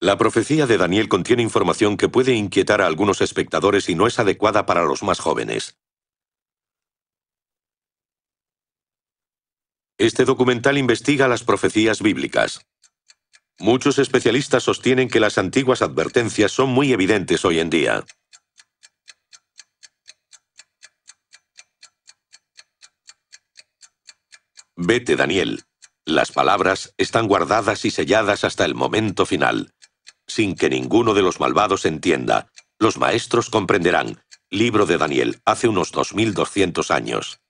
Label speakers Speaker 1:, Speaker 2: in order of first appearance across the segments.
Speaker 1: La profecía de Daniel contiene información que puede inquietar a algunos espectadores y no es adecuada para los más jóvenes. Este documental investiga las profecías bíblicas. Muchos especialistas sostienen que las antiguas advertencias son muy evidentes hoy en día. Vete, Daniel. Las palabras están guardadas y selladas hasta el momento final. Sin que ninguno de los malvados entienda. Los maestros comprenderán. Libro de Daniel, hace unos 2200 años.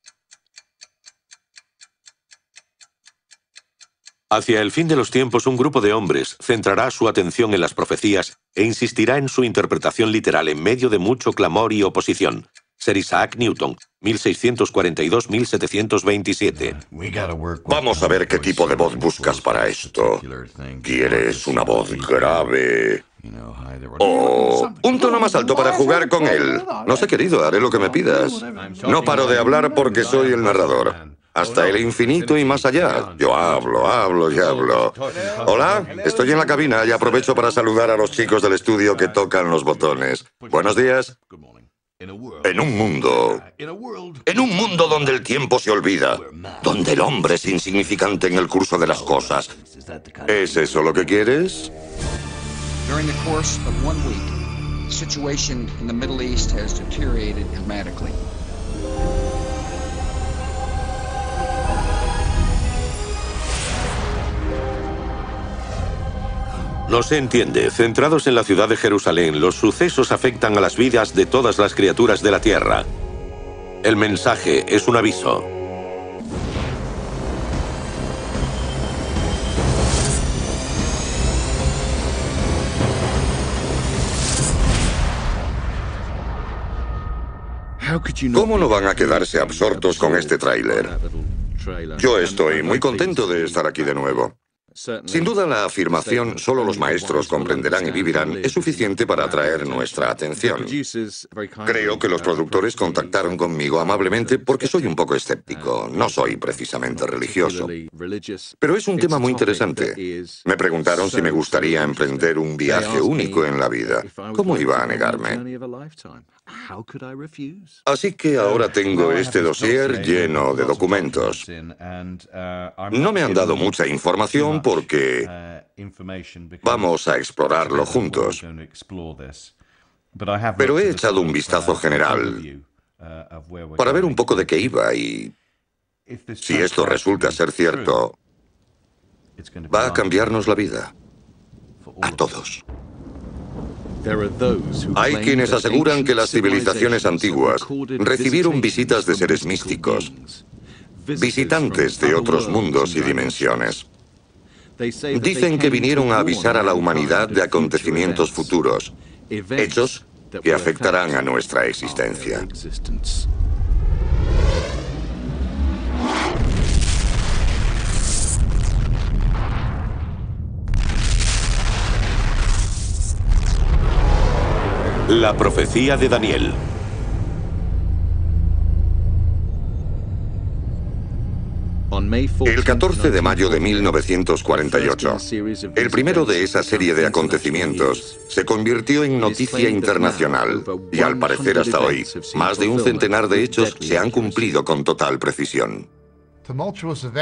Speaker 1: Hacia el fin de los tiempos, un grupo de hombres centrará su atención en las profecías e insistirá en su interpretación literal en medio de mucho clamor y oposición. Sir Isaac Newton, 1642-1727.
Speaker 2: Vamos a ver qué tipo de voz buscas para esto. ¿Quieres una voz grave? ¿O un tono más alto para jugar con él? No sé, querido, haré lo que me pidas. No paro de hablar porque soy el narrador. Hasta el infinito y más allá. Yo hablo y hablo. Hola, estoy en la cabina y aprovecho para saludar a los chicos del estudio que tocan los botones. Buenos días. En un mundo donde el tiempo se olvida, donde el hombre es insignificante en el curso de las cosas. ¿Es eso lo que quieres?
Speaker 3: During the course of 1 week, the situation in the Middle East has deteriorated dramatically.
Speaker 1: No se entiende. Centrados en la ciudad de Jerusalén, los sucesos afectan a las vidas de todas las criaturas de la tierra. El mensaje es un aviso.
Speaker 2: ¿Cómo no van a quedarse absortos con este tráiler? Yo estoy muy contento de estar aquí de nuevo. Sin duda, la afirmación «solo los maestros comprenderán y vivirán» es suficiente para atraer nuestra atención. Creo que los productores contactaron conmigo amablemente porque soy un poco escéptico. No soy precisamente religioso. Pero es un tema muy interesante. Me preguntaron si me gustaría emprender un viaje único en la vida. ¿Cómo iba a negarme? Así que ahora tengo este dossier lleno de documentos. No me han dado mucha información porque vamos a explorarlo juntos. Pero he echado un vistazo general para ver un poco de qué iba y si esto resulta ser cierto, va a cambiarnos la vida. A todos. Hay quienes aseguran que las civilizaciones antiguas recibieron visitas de seres místicos, visitantes de otros mundos y dimensiones. Dicen que vinieron a avisar a la humanidad de acontecimientos futuros, hechos que afectarán a nuestra existencia.
Speaker 1: La profecía de Daniel.
Speaker 2: El 14 de mayo de 1948, el primero de esa serie de acontecimientos se convirtió en noticia internacional y al parecer hasta hoy, más de un centenar de hechos se han cumplido con total precisión.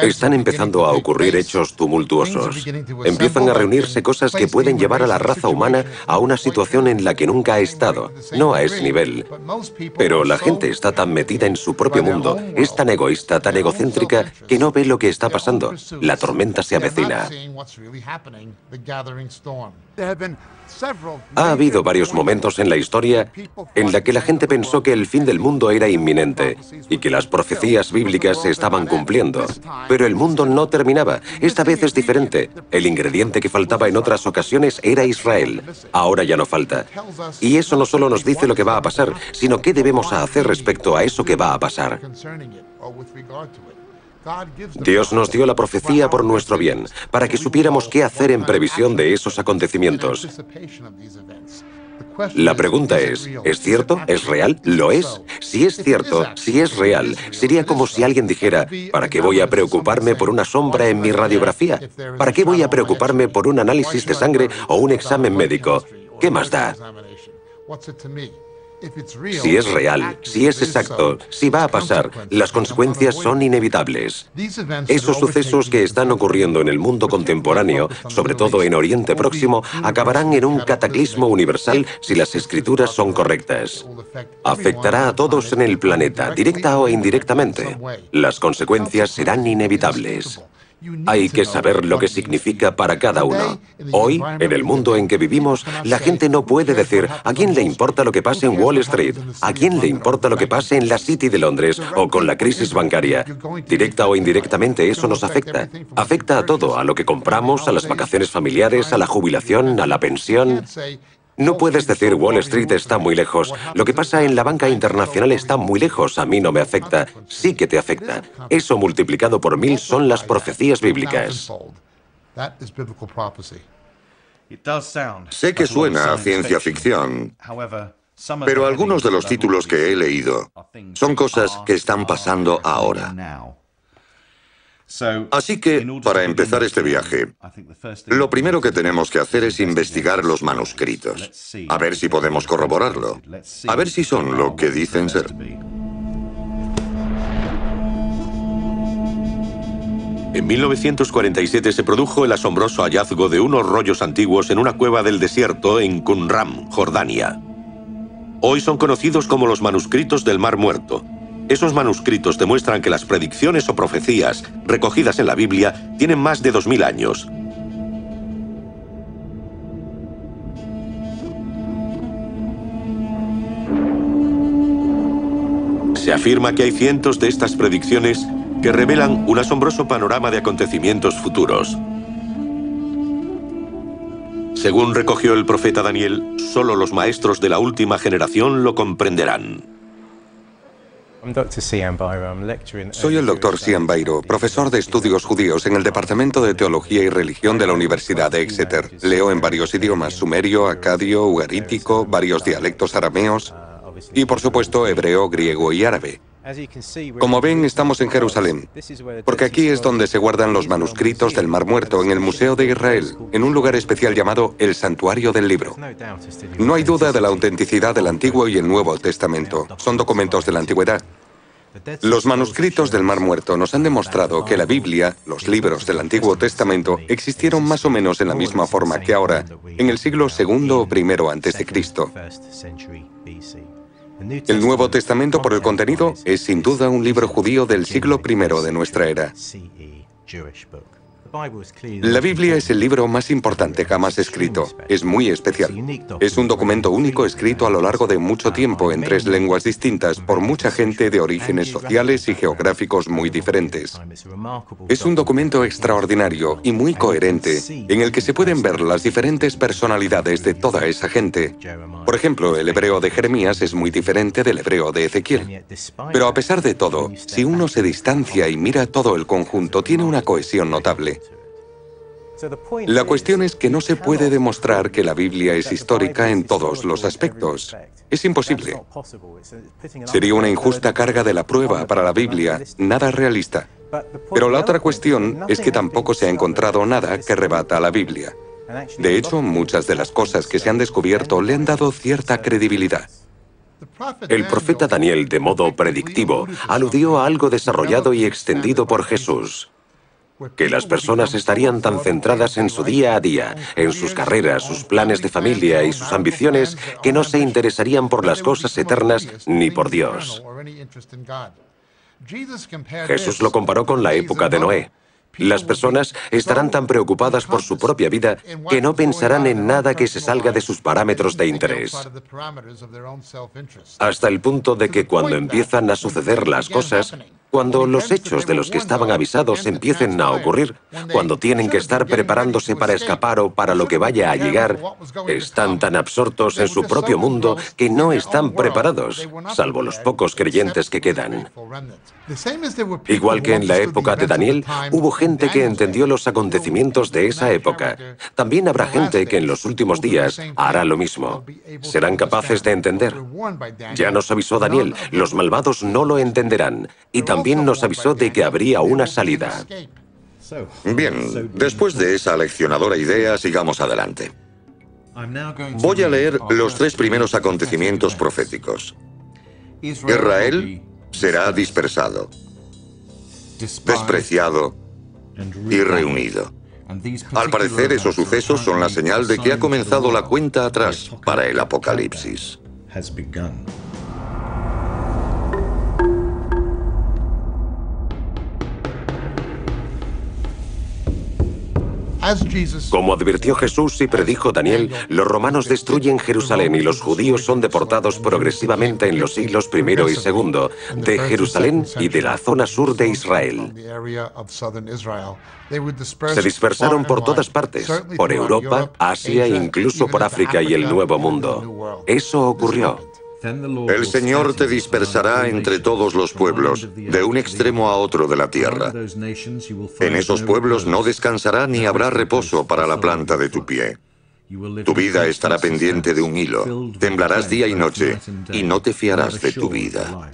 Speaker 4: Están empezando a ocurrir hechos tumultuosos. Empiezan a reunirse cosas que pueden llevar a la raza humana a una situación en la que nunca ha estado, no a ese nivel. Pero la gente está tan metida en su propio mundo, es tan egoísta, tan egocéntrica, que no ve lo que está pasando. La tormenta se avecina. Ha habido varios momentos en la historia en la que la gente pensó que el fin del mundo era inminente y que las profecías bíblicas se estaban cumpliendo. Pero el mundo no terminaba. Esta vez es diferente. El ingrediente que faltaba en otras ocasiones era Israel. Ahora ya no falta. Y eso no solo nos dice lo que va a pasar, sino qué debemos hacer respecto a eso que va a pasar. Dios nos dio la profecía por nuestro bien, para que supiéramos qué hacer en previsión de esos acontecimientos. La pregunta ¿es cierto? ¿Es real? ¿Lo es? Si es cierto, si es real, sería como si alguien dijera, ¿para qué voy a preocuparme por una sombra en mi radiografía? ¿Para qué voy a preocuparme por un análisis de sangre o un examen médico? ¿Qué más da? Si es real, si es exacto, si va a pasar, las consecuencias son inevitables. Esos sucesos que están ocurriendo en el mundo contemporáneo, sobre todo en Oriente Próximo, acabarán en un cataclismo universal si las escrituras son correctas. Afectará a todos en el planeta, directa o indirectamente. Las consecuencias serán inevitables. Hay que saber lo que significa para cada uno. Hoy, en el mundo en que vivimos, la gente no puede decir ¿a quién le importa lo que pase en Wall Street? ¿A quién le importa lo que pase en la City de Londres o con la crisis bancaria? Directa o indirectamente eso nos afecta. Afecta a todo, a lo que compramos, a las vacaciones familiares, a la jubilación, a la pensión. No puedes decir Wall Street está muy lejos. Lo que pasa en la banca internacional está muy lejos. A mí no me afecta. Sí que te afecta. Eso multiplicado por 1000 son las profecías bíblicas.
Speaker 2: Sé que suena a ciencia ficción, pero algunos de los títulos que he leído son cosas que están pasando ahora. Así que, para empezar este viaje, lo primero que tenemos que hacer es investigar los manuscritos, a ver si podemos corroborarlo, a ver si son lo que dicen ser.
Speaker 1: En 1947 se produjo el asombroso hallazgo de unos rollos antiguos en una cueva del desierto en Qumran, Jordania. Hoy son conocidos como los manuscritos del Mar Muerto. Esos manuscritos demuestran que las predicciones o profecías recogidas en la Biblia tienen más de 2000 años. Se afirma que hay cientos de estas predicciones que revelan un asombroso panorama de acontecimientos futuros. Según recogió el profeta Daniel, solo los maestros de la última generación lo comprenderán.
Speaker 5: Soy el Dr. Sian Bairo, profesor de estudios judíos en el Departamento de Teología y Religión de la Universidad de Exeter. Leo en varios idiomas: sumerio, acadio, ugarítico, varios dialectos arameos y, por supuesto, hebreo, griego y árabe. Como ven, estamos en Jerusalén, porque aquí es donde se guardan los manuscritos del Mar Muerto en el Museo de Israel, en un lugar especial llamado el Santuario del Libro. No hay duda de la autenticidad del Antiguo y el Nuevo Testamento. Son documentos de la Antigüedad. Los manuscritos del Mar Muerto nos han demostrado que la Biblia, los libros del Antiguo Testamento, existieron más o menos en la misma forma que ahora, en el siglo II o I a.C. El Nuevo Testamento, por el contenido, es sin duda un libro judío del siglo I de nuestra era. La Biblia es el libro más importante jamás escrito. Es muy especial. Es un documento único escrito a lo largo de mucho tiempo en 3 lenguas distintas por mucha gente de orígenes sociales y geográficos muy diferentes. Es un documento extraordinario y muy coherente en el que se pueden ver las diferentes personalidades de toda esa gente. Por ejemplo, el hebreo de Jeremías es muy diferente del hebreo de Ezequiel. Pero a pesar de todo, si uno se distancia y mira todo el conjunto, tiene una cohesión notable. La cuestión es que no se puede demostrar que la Biblia es histórica en todos los aspectos. Es imposible. Sería una injusta carga de la prueba para la Biblia, nada realista. Pero la otra cuestión es que tampoco se ha encontrado nada que rebata a la Biblia. De hecho, muchas de las cosas que se han descubierto le han dado cierta credibilidad.
Speaker 4: El profeta Daniel, de modo predictivo, aludió a algo desarrollado y extendido por Jesús. Que las personas estarían tan centradas en su día a día, en sus carreras, sus planes de familia y sus ambiciones, que no se interesarían por las cosas eternas ni por Dios. Jesús lo comparó con la época de Noé. Las personas estarán tan preocupadas por su propia vida que no pensarán en nada que se salga de sus parámetros de interés. Hasta el punto de que cuando empiezan a suceder las cosas, Cuando los hechos de los que estaban avisados empiecen a ocurrir, cuando tienen que estar preparándose para escapar o para lo que vaya a llegar, están tan absortos en su propio mundo que no están preparados, salvo los pocos creyentes que quedan. Igual que en la época de Daniel, hubo gente que entendió los acontecimientos de esa época. También habrá gente que en los últimos días hará lo mismo. Serán capaces de entender. Ya nos avisó Daniel, los malvados no lo entenderán. Y también nos avisó de que habría una salida.
Speaker 2: Bien, después de esa aleccionadora idea, sigamos adelante. Voy a leer los 3 primeros acontecimientos proféticos. Israel será dispersado, despreciado y reunido. Al parecer, esos sucesos son la señal de que ha comenzado la cuenta atrás para el Apocalipsis.
Speaker 4: Como advirtió Jesús y predijo Daniel, los romanos destruyen Jerusalén y los judíos son deportados progresivamente en los siglos I y II de Jerusalén y de la zona sur de Israel. Se dispersaron por todas partes, por Europa, Asia e incluso por África y el Nuevo Mundo. Eso ocurrió.
Speaker 2: El Señor te dispersará entre todos los pueblos, de un extremo a otro de la tierra. En esos pueblos no descansará ni habrá reposo para la planta de tu pie. Tu vida estará pendiente de un hilo, temblarás día y noche, y no te fiarás de tu vida.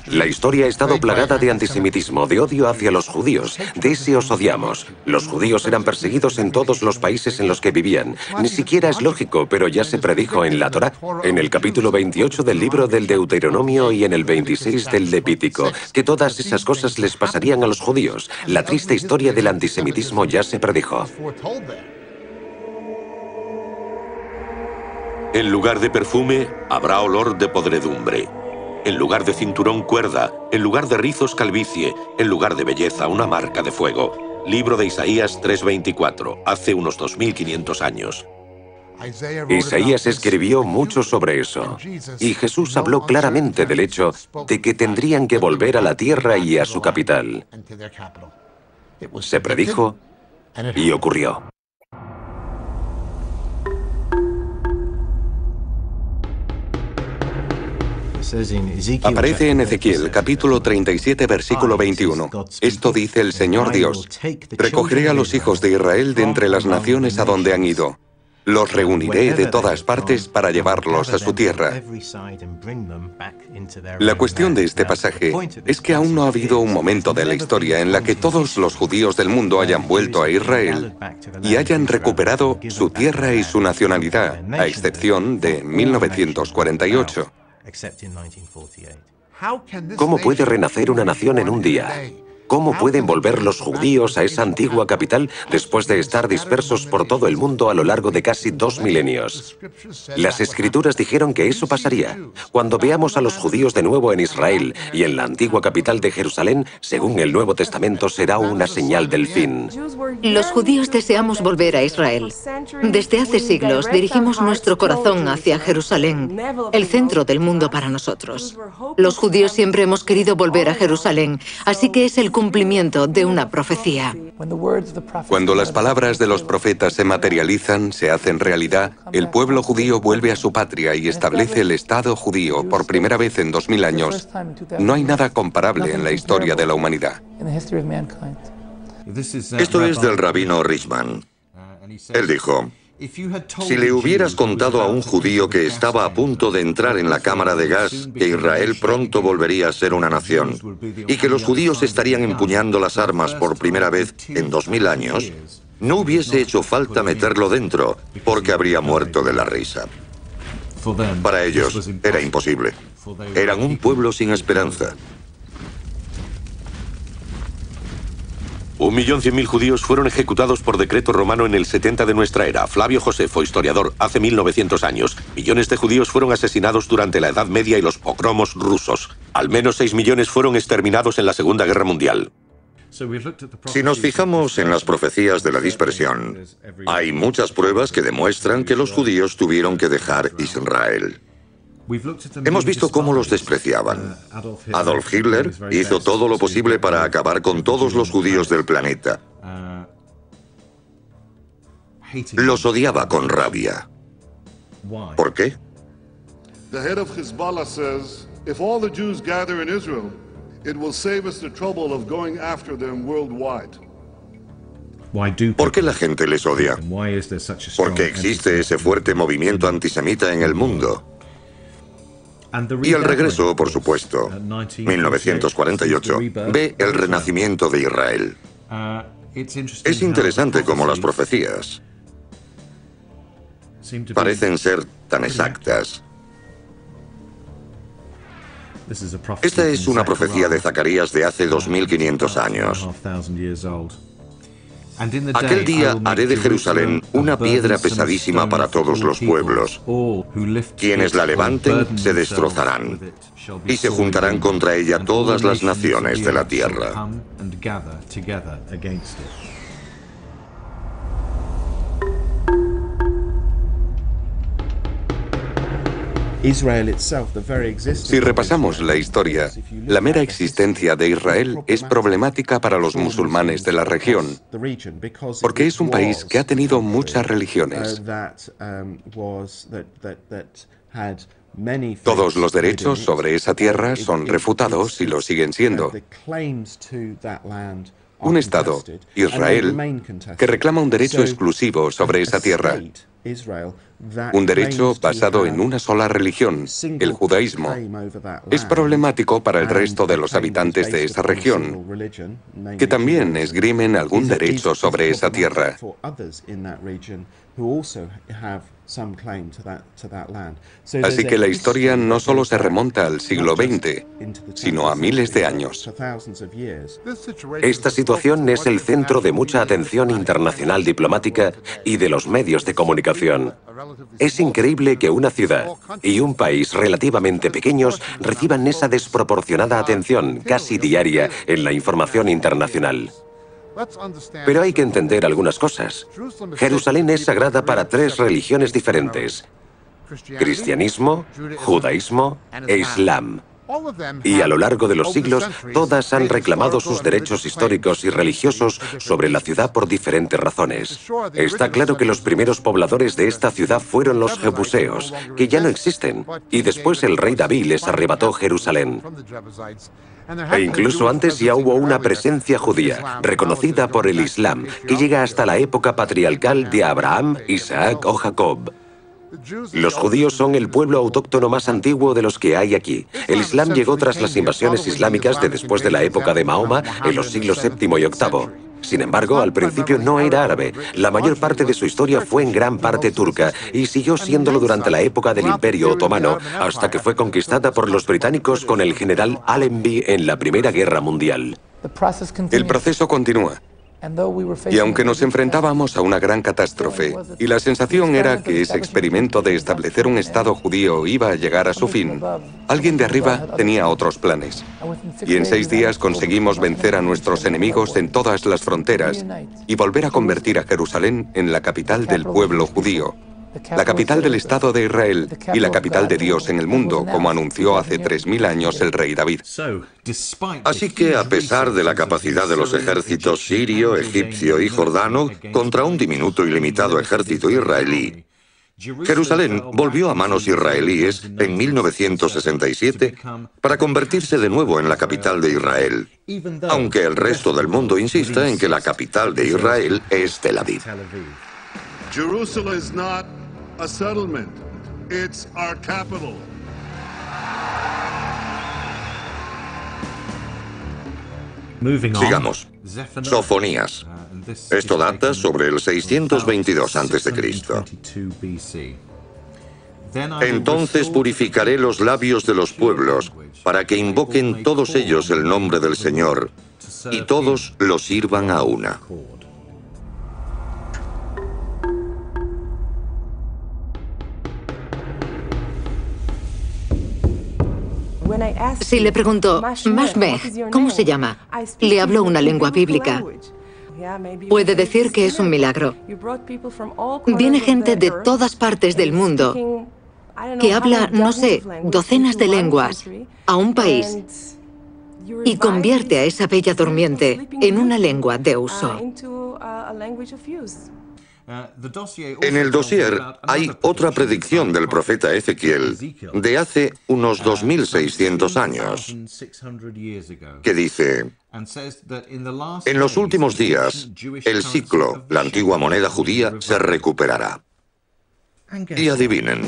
Speaker 4: La historia ha estado plagada de antisemitismo, de odio hacia los judíos. De ese os odiamos. Los judíos eran perseguidos en todos los países en los que vivían. Ni siquiera es lógico, pero ya se predijo en la Torá, en el capítulo 28 del libro del Deuteronomio y en el 26 del Levítico, que todas esas cosas les pasarían a los judíos. La triste historia del antisemitismo ya se predijo.
Speaker 1: En lugar de perfume, habrá olor de podredumbre. En lugar de cinturón, cuerda. En lugar de rizos, calvicie. En lugar de belleza, una marca de fuego. Libro de Isaías 3:24, hace unos 2500 años.
Speaker 4: Isaías escribió mucho sobre eso. Y Jesús habló claramente del hecho de que tendrían que volver a la tierra y a su capital. Se predijo y ocurrió.
Speaker 5: Aparece en Ezequiel, capítulo 37, versículo 21. Esto dice el Señor Dios: recogeré a los hijos de Israel de entre las naciones a donde han ido. Los reuniré de todas partes para llevarlos a su tierra. La cuestión de este pasaje es que aún no ha habido un momento de la historia en la que todos los judíos del mundo hayan vuelto a Israel y hayan recuperado su tierra y su nacionalidad, a excepción de 1948.
Speaker 4: ¿Cómo puede renacer una nación en un día? ¿Cómo pueden volver los judíos a esa antigua capital después de estar dispersos por todo el mundo a lo largo de casi 2 milenios? Las Escrituras dijeron que eso pasaría. Cuando veamos a los judíos de nuevo en Israel y en la antigua capital de Jerusalén, según el Nuevo Testamento, será una señal del fin.
Speaker 6: Los judíos deseamos volver a Israel. Desde hace siglos dirigimos nuestro corazón hacia Jerusalén, el centro del mundo para nosotros. Los judíos siempre hemos querido volver a Jerusalén, así que es el cumplimiento de una profecía.
Speaker 5: Cuando las palabras de los profetas se materializan, se hacen realidad, el pueblo judío vuelve a su patria y establece el Estado judío por primera vez en 2000 años. No hay nada comparable en la historia de la humanidad.
Speaker 2: Esto es del rabino Richman. Él dijo: si le hubieras contado a un judío que estaba a punto de entrar en la cámara de gas que Israel pronto volvería a ser una nación y que los judíos estarían empuñando las armas por primera vez en 2000 años, no hubiese hecho falta meterlo dentro, porque habría muerto de la risa. Para ellos era imposible. Eran un pueblo sin esperanza.
Speaker 1: 1.100.000 judíos fueron ejecutados por decreto romano en el 70 de nuestra era. Flavio Josefo, historiador, hace 1900 años. Millones de judíos fueron asesinados durante la Edad Media y los pogromos rusos. Al menos 6 millones fueron exterminados en la Segunda Guerra Mundial.
Speaker 2: Si nos fijamos en las profecías de la dispersión, hay muchas pruebas que demuestran que los judíos tuvieron que dejar Israel. Hemos visto cómo los despreciaban. Adolf Hitler hizo todo lo posible para acabar con todos los judíos del planeta. Los odiaba con rabia. ¿Por qué?
Speaker 7: The head of Hezbollah says, if all the Jews gather in Israel, it will save us the trouble of going after them worldwide.
Speaker 2: ¿Por qué la gente les odia? Porque existe ese fuerte movimiento antisemita en el mundo. Y el regreso, por supuesto, 1948, ve el renacimiento de Israel. Es interesante cómo las profecías parecen ser tan exactas. Esta es una profecía de Zacarías de hace 2500 años. Aquel día haré de Jerusalén una piedra pesadísima para todos los pueblos. Quienes la levanten se destrozarán, y se juntarán contra ella todas las naciones de la tierra.
Speaker 5: Si repasamos la historia, la mera existencia de Israel es problemática para los musulmanes de la región, porque es un país que ha tenido muchas religiones. Todos los derechos sobre esa tierra son refutados y lo siguen siendo. Un Estado, Israel, que reclama un derecho exclusivo sobre esa tierra. Un derecho basado en una sola religión, el judaísmo. Es problemático para el resto de los habitantes de esa región, que también esgrimen algún derecho sobre esa tierra. Así que la historia no solo se remonta al siglo XX, sino a miles de años.
Speaker 4: Esta situación es el centro de mucha atención internacional diplomática y de los medios de comunicación. Es increíble que una ciudad y un país relativamente pequeños reciban esa desproporcionada atención casi diaria en la información internacional. Pero hay que entender algunas cosas. Jerusalén es sagrada para 3 religiones diferentes: cristianismo, judaísmo e islam. Y a lo largo de los siglos, todas han reclamado sus derechos históricos y religiosos sobre la ciudad por diferentes razones. Está claro que los primeros pobladores de esta ciudad fueron los jebuseos, que ya no existen, y después el rey David les arrebató Jerusalén. E incluso antes ya hubo una presencia judía, reconocida por el Islam, que llega hasta la época patriarcal de Abraham, Isaac o Jacob. Los judíos son el pueblo autóctono más antiguo de los que hay aquí. El Islam llegó tras las invasiones islámicas de después de la época de Mahoma en los siglos VII y VIII. Sin embargo, al principio no era árabe. La mayor parte de su historia fue en gran parte turca y siguió siéndolo durante la época del Imperio Otomano, hasta que fue conquistada por los británicos con el general Allenby en la Primera Guerra Mundial.
Speaker 5: El proceso continúa. Y aunque nos enfrentábamos a una gran catástrofe, y la sensación era que ese experimento de establecer un Estado judío iba a llegar a su fin, alguien de arriba tenía otros planes. Y en 6 días conseguimos vencer a nuestros enemigos en todas las fronteras y volver a convertir a Jerusalén en la capital del pueblo judío, la capital del Estado de Israel y la capital de Dios en el mundo, como anunció hace 3000 años el rey David.
Speaker 2: Así que, a pesar de la capacidad de los ejércitos sirio, egipcio y jordano contra un diminuto y limitado ejército israelí, Jerusalén volvió a manos israelíes en 1967 para convertirse de nuevo en la capital de Israel, aunque el resto del mundo insista en que la capital de Israel es Tel Aviv.
Speaker 7: Jerusalem is not a settlement. It's our capital.
Speaker 2: Sigamos. Sofonías. Esto data sobre el 622 a.C. Entonces purificaré los labios de los pueblos para que invoquen todos ellos el nombre del Señor y todos lo sirvan a una.
Speaker 6: Si le pregunto, Mashmeh, ¿cómo se llama? Le hablo una lengua bíblica. Puede decir que es un milagro. Viene gente de todas partes del mundo que habla, no sé, docenas de lenguas, a un país y convierte a esa bella durmiente en una lengua de uso.
Speaker 2: En el dossier hay otra predicción del profeta Ezequiel de hace unos 2600 años, que dice: en los últimos días, el siclo, la antigua moneda judía, se recuperará. Y adivinen.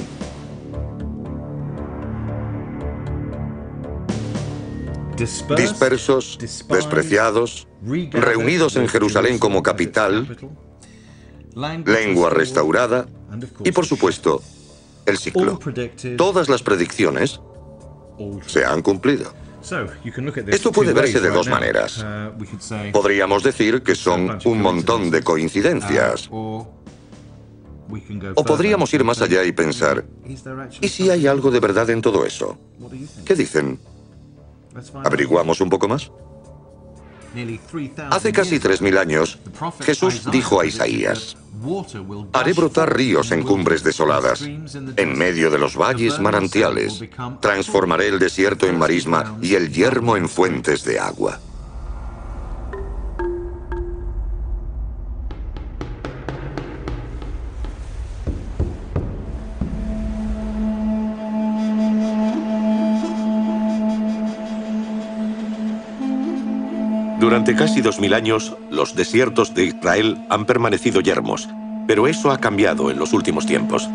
Speaker 2: Dispersos, despreciados, reunidos en Jerusalén como capital, lengua restaurada y, por supuesto, el ciclo. Todas las predicciones se han cumplido. Esto puede verse de dos maneras. Podríamos decir que son un montón de coincidencias. O podríamos ir más allá y pensar, ¿y si hay algo de verdad en todo eso? ¿Qué dicen? ¿Averiguamos un poco más? Hace casi 3000 años, Jesús dijo a Isaías: haré brotar ríos en cumbres desoladas, en medio de los valles manantiales. Transformaré el desierto en marisma y el yermo en fuentes de agua.
Speaker 1: Durante casi 2000 años, los desiertos de Israel han permanecido yermos, pero eso ha cambiado en los últimos tiempos.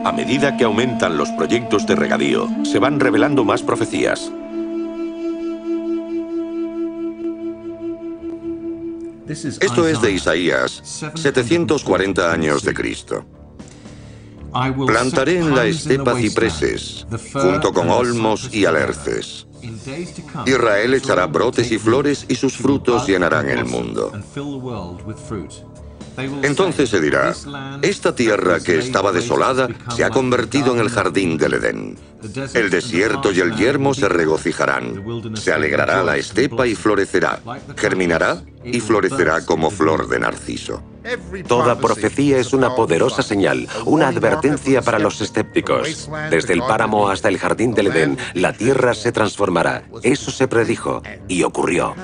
Speaker 1: A medida que aumentan los proyectos de regadío, se van revelando más profecías.
Speaker 2: Esto es de Isaías, 740 años de Cristo. Plantaré en la estepa cipreses, junto con olmos y alerces. Israel echará brotes y flores y sus frutos llenarán el mundo. Entonces se dirá: esta tierra que estaba desolada se ha convertido en el jardín del Edén. El desierto y el yermo se regocijarán. Se alegrará la estepa y florecerá. Germinará y florecerá como flor de narciso.
Speaker 4: Toda profecía es una poderosa señal, una advertencia para los escépticos. Desde el páramo hasta el jardín del Edén, la tierra se transformará. Eso se predijo y ocurrió.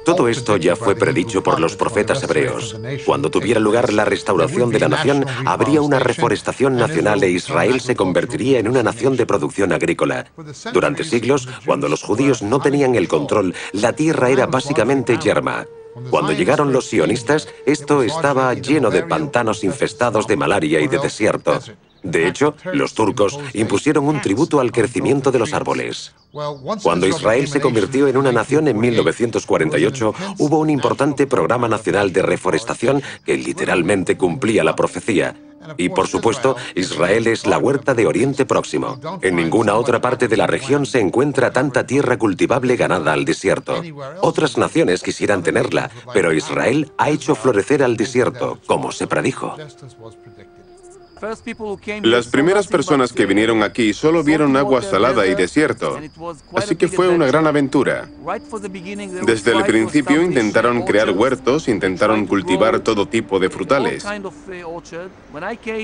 Speaker 4: Todo esto ya fue predicho por los profetas hebreos. Cuando tuviera lugar la restauración de la nación, habría una reforestación nacional e Israel se convertiría en una nación de producción agrícola. Durante siglos, cuando los judíos no tenían el control, la tierra era básicamente yerma. Cuando llegaron los sionistas, esto estaba lleno de pantanos infestados de malaria y de desierto. De hecho, los turcos impusieron un tributo al crecimiento de los árboles. Cuando Israel se convirtió en una nación en 1948, hubo un importante programa nacional de reforestación que literalmente cumplía la profecía. Y, por supuesto, Israel es la huerta de Oriente Próximo. En ninguna otra parte de la región se encuentra tanta tierra cultivable ganada al desierto. Otras naciones quisieran tenerla, pero Israel ha hecho florecer al desierto, como se predijo.
Speaker 8: Las primeras personas que vinieron aquí solo vieron agua salada y desierto, así que fue una gran aventura. Desde el principio intentaron crear huertos, intentaron cultivar todo tipo de frutales.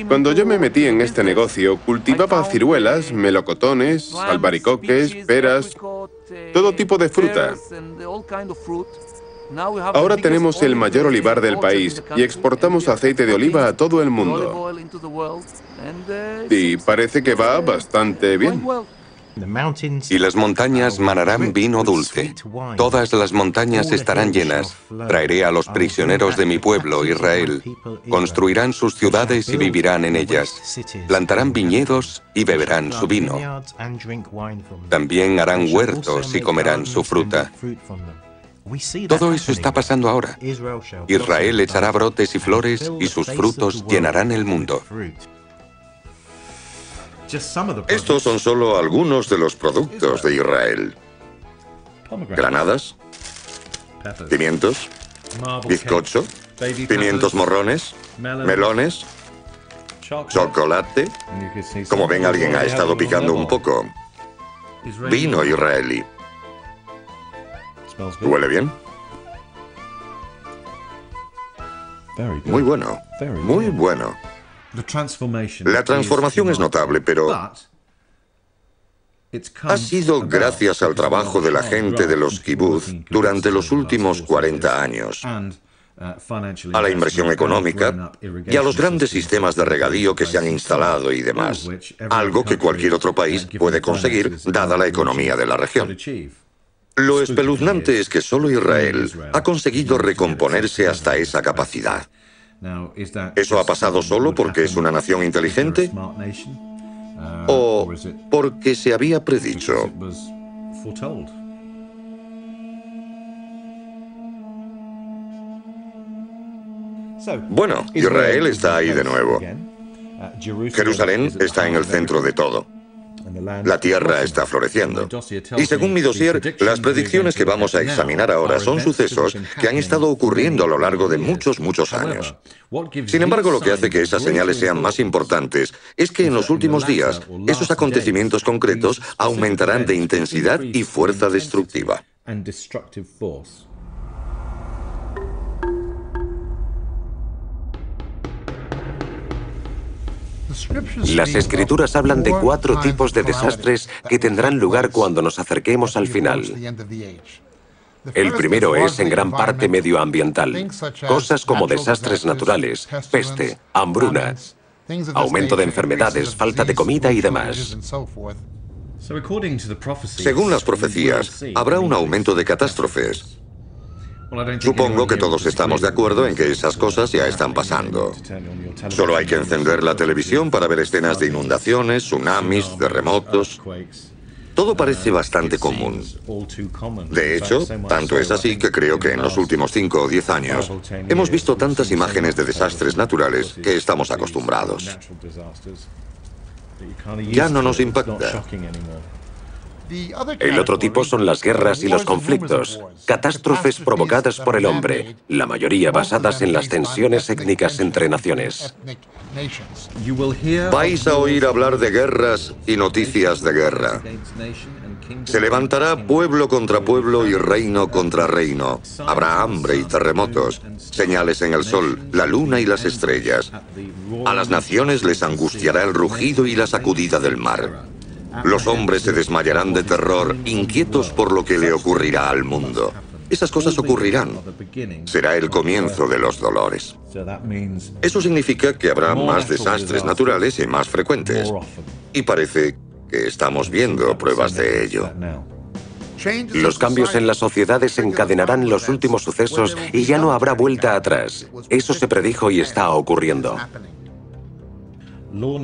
Speaker 8: Cuando yo me metí en este negocio, cultivaba ciruelas, melocotones, albaricoques, peras, todo tipo de fruta. Ahora tenemos el mayor olivar del país y exportamos aceite de oliva a todo el mundo. Y parece que va bastante bien.
Speaker 5: Y las montañas manarán vino dulce. Todas las montañas estarán llenas. Traeré a los prisioneros de mi pueblo, Israel. Construirán sus ciudades y vivirán en ellas. Plantarán viñedos y beberán su vino. También harán huertos y comerán su fruta. Todo eso está pasando ahora. Israel echará brotes y flores y sus frutos llenarán el mundo.
Speaker 2: Estos son solo algunos de los productos de Israel. Granadas, pimientos, bizcocho, pimientos morrones, melones, chocolate. Como ven, alguien ha estado picando un poco. Vino israelí. ¿Huele bien? Muy bueno, muy bueno. La transformación es notable, pero ha sido gracias al trabajo de la gente de los kibutz durante los últimos 40 años, a la inversión económica y a los grandes sistemas de regadío que se han instalado y demás, algo que cualquier otro país puede conseguir dada la economía de la región. Lo espeluznante es que solo Israel ha conseguido recomponerse hasta esa capacidad. ¿Eso ha pasado solo porque es una nación inteligente? ¿O porque se había predicho? Bueno, Israel está ahí de nuevo. Jerusalén está en el centro de todo. La tierra está floreciendo. Y según mi dossier, las predicciones que vamos a examinar ahora son sucesos que han estado ocurriendo a lo largo de muchos años. Sin embargo, lo que hace que esas señales sean más importantes es que en los últimos días, esos acontecimientos concretos aumentarán de intensidad y fuerza destructiva.
Speaker 4: Las escrituras hablan de 4 tipos de desastres que tendrán lugar cuando nos acerquemos al final. El primero es en gran parte medioambiental. Cosas como desastres naturales, peste, hambruna, aumento de enfermedades, falta de comida y demás.
Speaker 2: Según las profecías, habrá un aumento de catástrofes. Supongo que todos estamos de acuerdo en que esas cosas ya están pasando. Solo hay que encender la televisión para ver escenas de inundaciones, tsunamis, terremotos. Todo parece bastante común. De hecho, tanto es así que creo que en los últimos 5 o 10 años hemos visto tantas imágenes de desastres naturales que estamos acostumbrados. Ya no nos impacta.
Speaker 4: El otro tipo son las guerras y los conflictos, catástrofes provocadas por el hombre, la mayoría basadas en las tensiones étnicas entre naciones.
Speaker 2: Vais a oír hablar de guerras y noticias de guerra. Se levantará pueblo contra pueblo y reino contra reino. Habrá hambre y terremotos, señales en el sol, la luna y las estrellas. A las naciones les angustiará el rugido y la sacudida del mar. Los hombres se desmayarán de terror, inquietos por lo que le ocurrirá al mundo. Esas cosas ocurrirán. Será el comienzo de los dolores. Eso significa que habrá más desastres naturales y más frecuentes. Y parece que estamos viendo pruebas de ello.
Speaker 4: Los cambios en las sociedades encadenarán los últimos sucesos y ya no habrá vuelta atrás. Eso se predijo y está ocurriendo.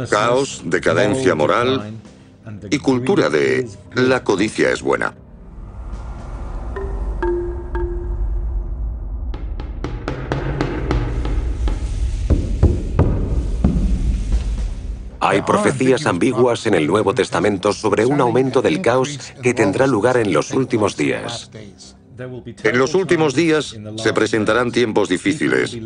Speaker 2: Caos, decadencia moral y cultura de la codicia es buena.
Speaker 4: Hay profecías ambiguas en el Nuevo Testamento sobre un aumento del caos que tendrá lugar en los últimos días.
Speaker 2: En los últimos días se presentarán tiempos difíciles,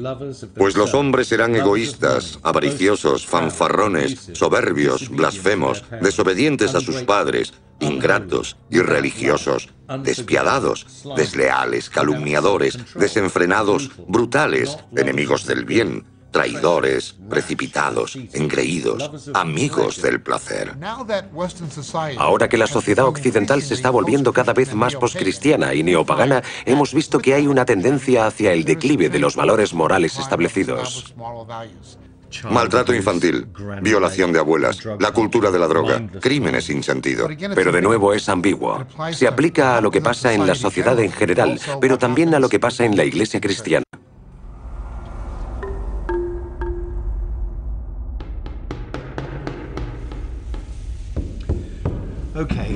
Speaker 2: pues los hombres serán egoístas, avariciosos, fanfarrones, soberbios, blasfemos, desobedientes a sus padres, ingratos, irreligiosos, despiadados, desleales, calumniadores, desenfrenados, brutales, enemigos del bien, traidores, precipitados, engreídos, amigos del placer.
Speaker 4: Ahora que la sociedad occidental se está volviendo cada vez más poscristiana y neopagana, hemos visto que hay una tendencia hacia el declive de los valores morales establecidos.
Speaker 2: Maltrato infantil, violación de abuelas, la cultura de la droga, crímenes sin sentido.
Speaker 4: Pero de nuevo es ambiguo. Se aplica a lo que pasa en la sociedad en general, pero también a lo que pasa en la Iglesia cristiana.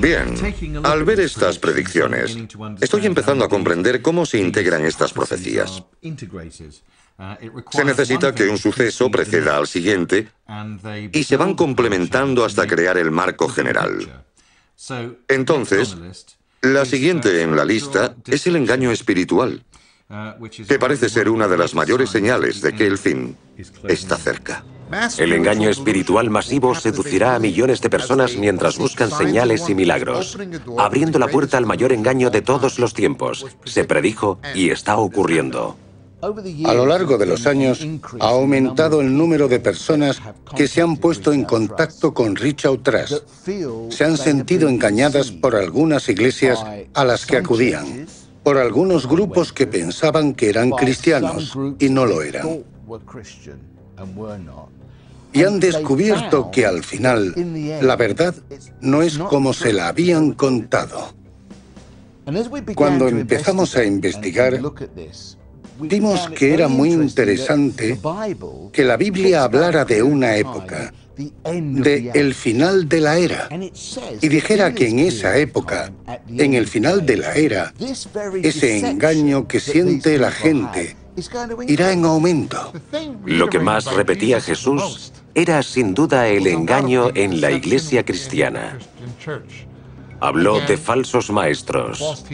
Speaker 2: Bien, al ver estas predicciones, estoy empezando a comprender cómo se integran estas profecías. Se necesita que un suceso preceda al siguiente y se van complementando hasta crear el marco general. Entonces, la siguiente en la lista es el engaño espiritual, que parece ser una de las mayores señales de que el fin está cerca.
Speaker 4: El engaño espiritual masivo seducirá a millones de personas mientras buscan señales y milagros, abriendo la puerta al mayor engaño de todos los tiempos. Se predijo y está ocurriendo.
Speaker 9: A lo largo de los años, ha aumentado el número de personas que se han puesto en contacto con Richard Truss. Se han sentido engañadas por algunas iglesias a las que acudían, por algunos grupos que pensaban que eran cristianos y no lo eran. Y han descubierto que al final la verdad no es como se la habían contado. Cuando empezamos a investigar, vimos que era muy interesante que la Biblia hablara de una época, de el final de la era, y dijera que en esa época, en el final de la era, ese engaño que siente la gente irá en aumento.
Speaker 4: Lo que más repetía Jesús era sin duda el engaño en la iglesia cristiana. Habló de falsos maestros,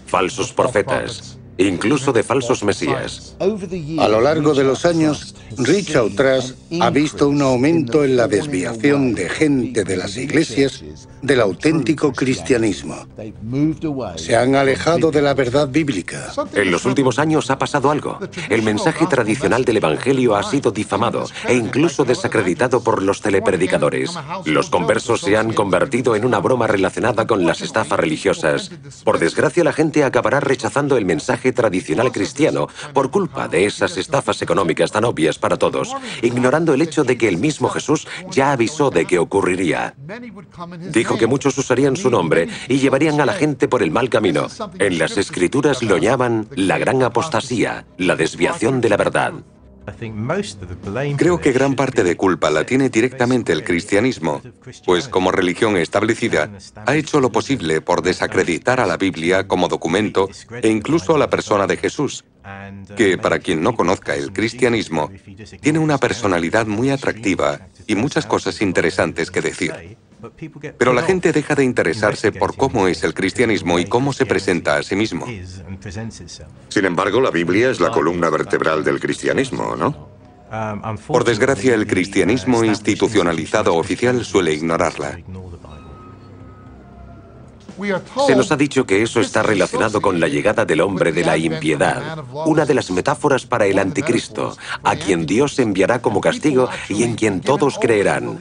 Speaker 4: falsos profetas, incluso de falsos mesías.
Speaker 9: A lo largo de los años, Richard Truss ha visto un aumento en la desviación de gente de las iglesias del auténtico cristianismo. Se han alejado de la verdad bíblica.
Speaker 4: En los últimos años ha pasado algo. El mensaje tradicional del Evangelio ha sido difamado e incluso desacreditado por los telepredicadores. Los conversos se han convertido en una broma relacionada con las estafas religiosas. Por desgracia, la gente acabará rechazando el mensaje tradicional cristiano por culpa de esas estafas económicas tan obvias para todos, ignorando el hecho de que el mismo Jesús ya avisó de que ocurriría. Dijo que muchos usarían su nombre y llevarían a la gente por el mal camino. En las Escrituras lo llaman la gran apostasía, la desviación de la verdad.
Speaker 5: Creo que gran parte de culpa la tiene directamente el cristianismo, pues como religión establecida, ha hecho lo posible por desacreditar a la Biblia como documento e incluso a la persona de Jesús, que, para quien no conozca el cristianismo, tiene una personalidad muy atractiva y muchas cosas interesantes que decir. Pero la gente deja de interesarse por cómo es el cristianismo y cómo se presenta a sí mismo.
Speaker 2: Sin embargo, la Biblia es la columna vertebral del cristianismo, ¿no?
Speaker 5: Por desgracia, el cristianismo institucionalizado oficial suele ignorarla.
Speaker 4: Se nos ha dicho que eso está relacionado con la llegada del hombre de la impiedad, una de las metáforas para el anticristo, a quien Dios enviará como castigo y en quien todos creerán.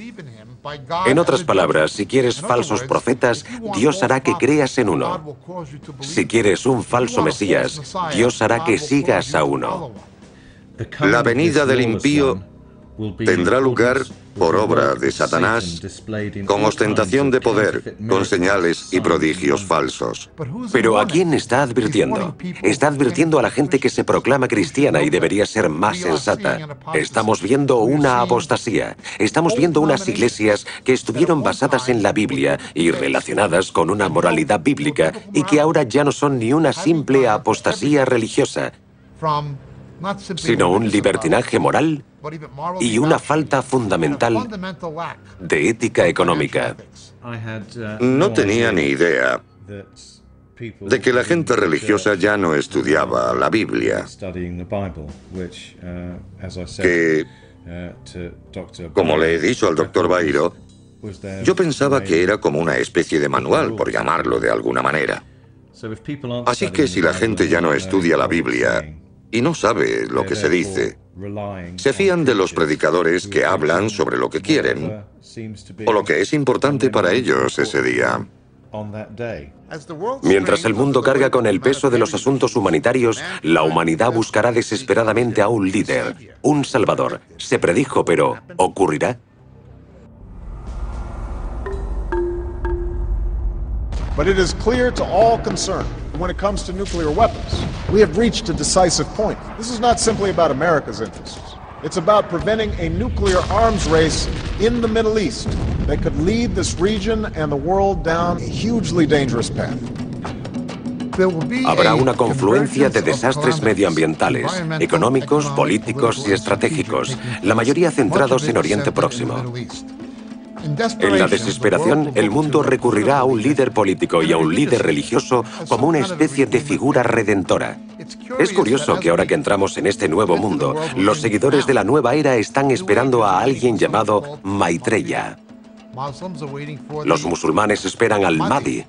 Speaker 4: En otras palabras, si quieres falsos profetas, Dios hará que creas en uno. Si quieres un falso Mesías, Dios hará que sigas a uno.
Speaker 2: La venida del impío tendrá lugar por obra de Satanás, con ostentación de poder, con señales y prodigios falsos.
Speaker 4: Pero ¿a quién está advirtiendo? Está advirtiendo a la gente que se proclama cristiana y debería ser más sensata. Estamos viendo una apostasía. Estamos viendo unas iglesias que estuvieron basadas en la Biblia y relacionadas con una moralidad bíblica y que ahora ya no son ni una simple apostasía religiosa, sino un libertinaje moral y una falta fundamental de ética económica.
Speaker 2: No tenía ni idea de que la gente religiosa ya no estudiaba la Biblia, que, como le he dicho al Dr. Bairo, yo pensaba que era como una especie de manual, por llamarlo de alguna manera. Así que si la gente ya no estudia la Biblia y no sabe lo que se dice, se fían de los predicadores que hablan sobre lo que quieren o lo que es importante para ellos ese día.
Speaker 4: Mientras el mundo carga con el peso de los asuntos humanitarios, la humanidad buscará desesperadamente a un líder, un salvador. Se predijo, pero ¿ocurrirá?
Speaker 10: But it is clear to all concerned that when it comes to nuclear weapons, we have reached a decisive point. This is not simply about America's interests. It's about preventing a nuclear arms race in the Middle East that could lead this region and the world down a hugely dangerous path.
Speaker 4: Habrá una confluencia de desastres medioambientales, económicos, políticos y estratégicos, la mayoría centrados en Oriente Próximo. En la desesperación, el mundo recurrirá a un líder político y a un líder religioso como una especie de figura redentora. Es curioso que ahora que entramos en este nuevo mundo, los seguidores de la nueva era están esperando a alguien llamado Maitreya. Los musulmanes esperan al Mahdi.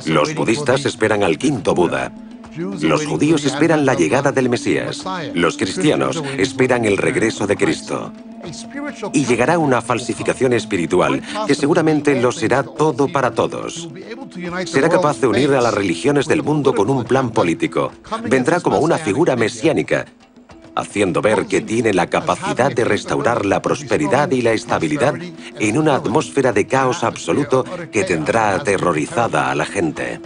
Speaker 4: Los budistas esperan al quinto Buda. Los judíos esperan la llegada del Mesías. Los cristianos esperan el regreso de Cristo. Y llegará una falsificación espiritual que seguramente lo será todo para todos. Será capaz de unir a las religiones del mundo con un plan político. Vendrá como una figura mesiánica, haciendo ver que tiene la capacidad de restaurar la prosperidad y la estabilidad en una atmósfera de caos absoluto que tendrá aterrorizada a la gente.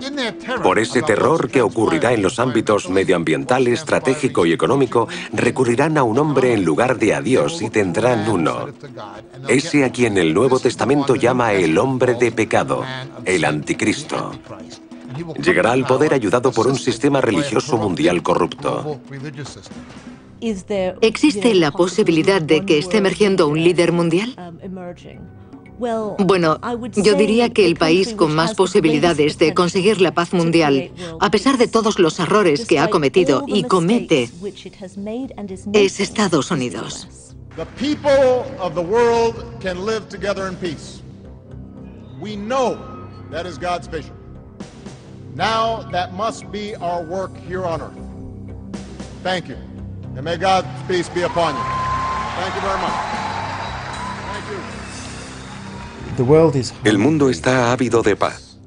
Speaker 4: Por ese terror que ocurrirá en los ámbitos medioambiental, estratégico y económico, recurrirán a un hombre en lugar de a Dios y tendrán uno. Ese a quien el Nuevo Testamento llama el hombre de pecado, el anticristo. Llegará al poder ayudado por un sistema religioso mundial corrupto.
Speaker 6: ¿Existe la posibilidad de que esté emergiendo un líder mundial? Bueno, yo diría que el país con más posibilidades de conseguir la paz mundial, a pesar de todos los errores que ha cometido y comete, es Estados Unidos.
Speaker 10: The people of the world can live together in peace. We know that is God's vision. Now that must be our work here on earth. Thank you. And may God's peace be upon you. Thank you very much. Thank you.
Speaker 5: El mundo está ávido de paz.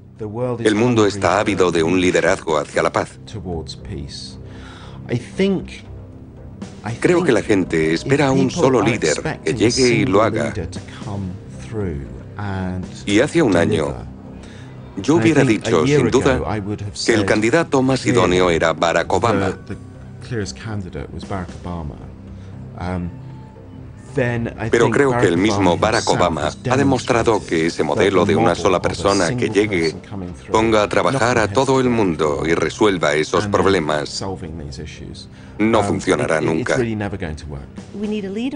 Speaker 5: El mundo está ávido de un liderazgo hacia la paz. Creo que la gente espera a un solo líder que llegue y lo haga. Y hace un año, yo hubiera dicho, sin duda, que el candidato más idóneo era Barack Obama. Pero creo que el mismo Barack Obama ha demostrado que ese modelo de una sola persona que llegue, ponga a trabajar a todo el mundo y resuelva esos problemas, no funcionará nunca.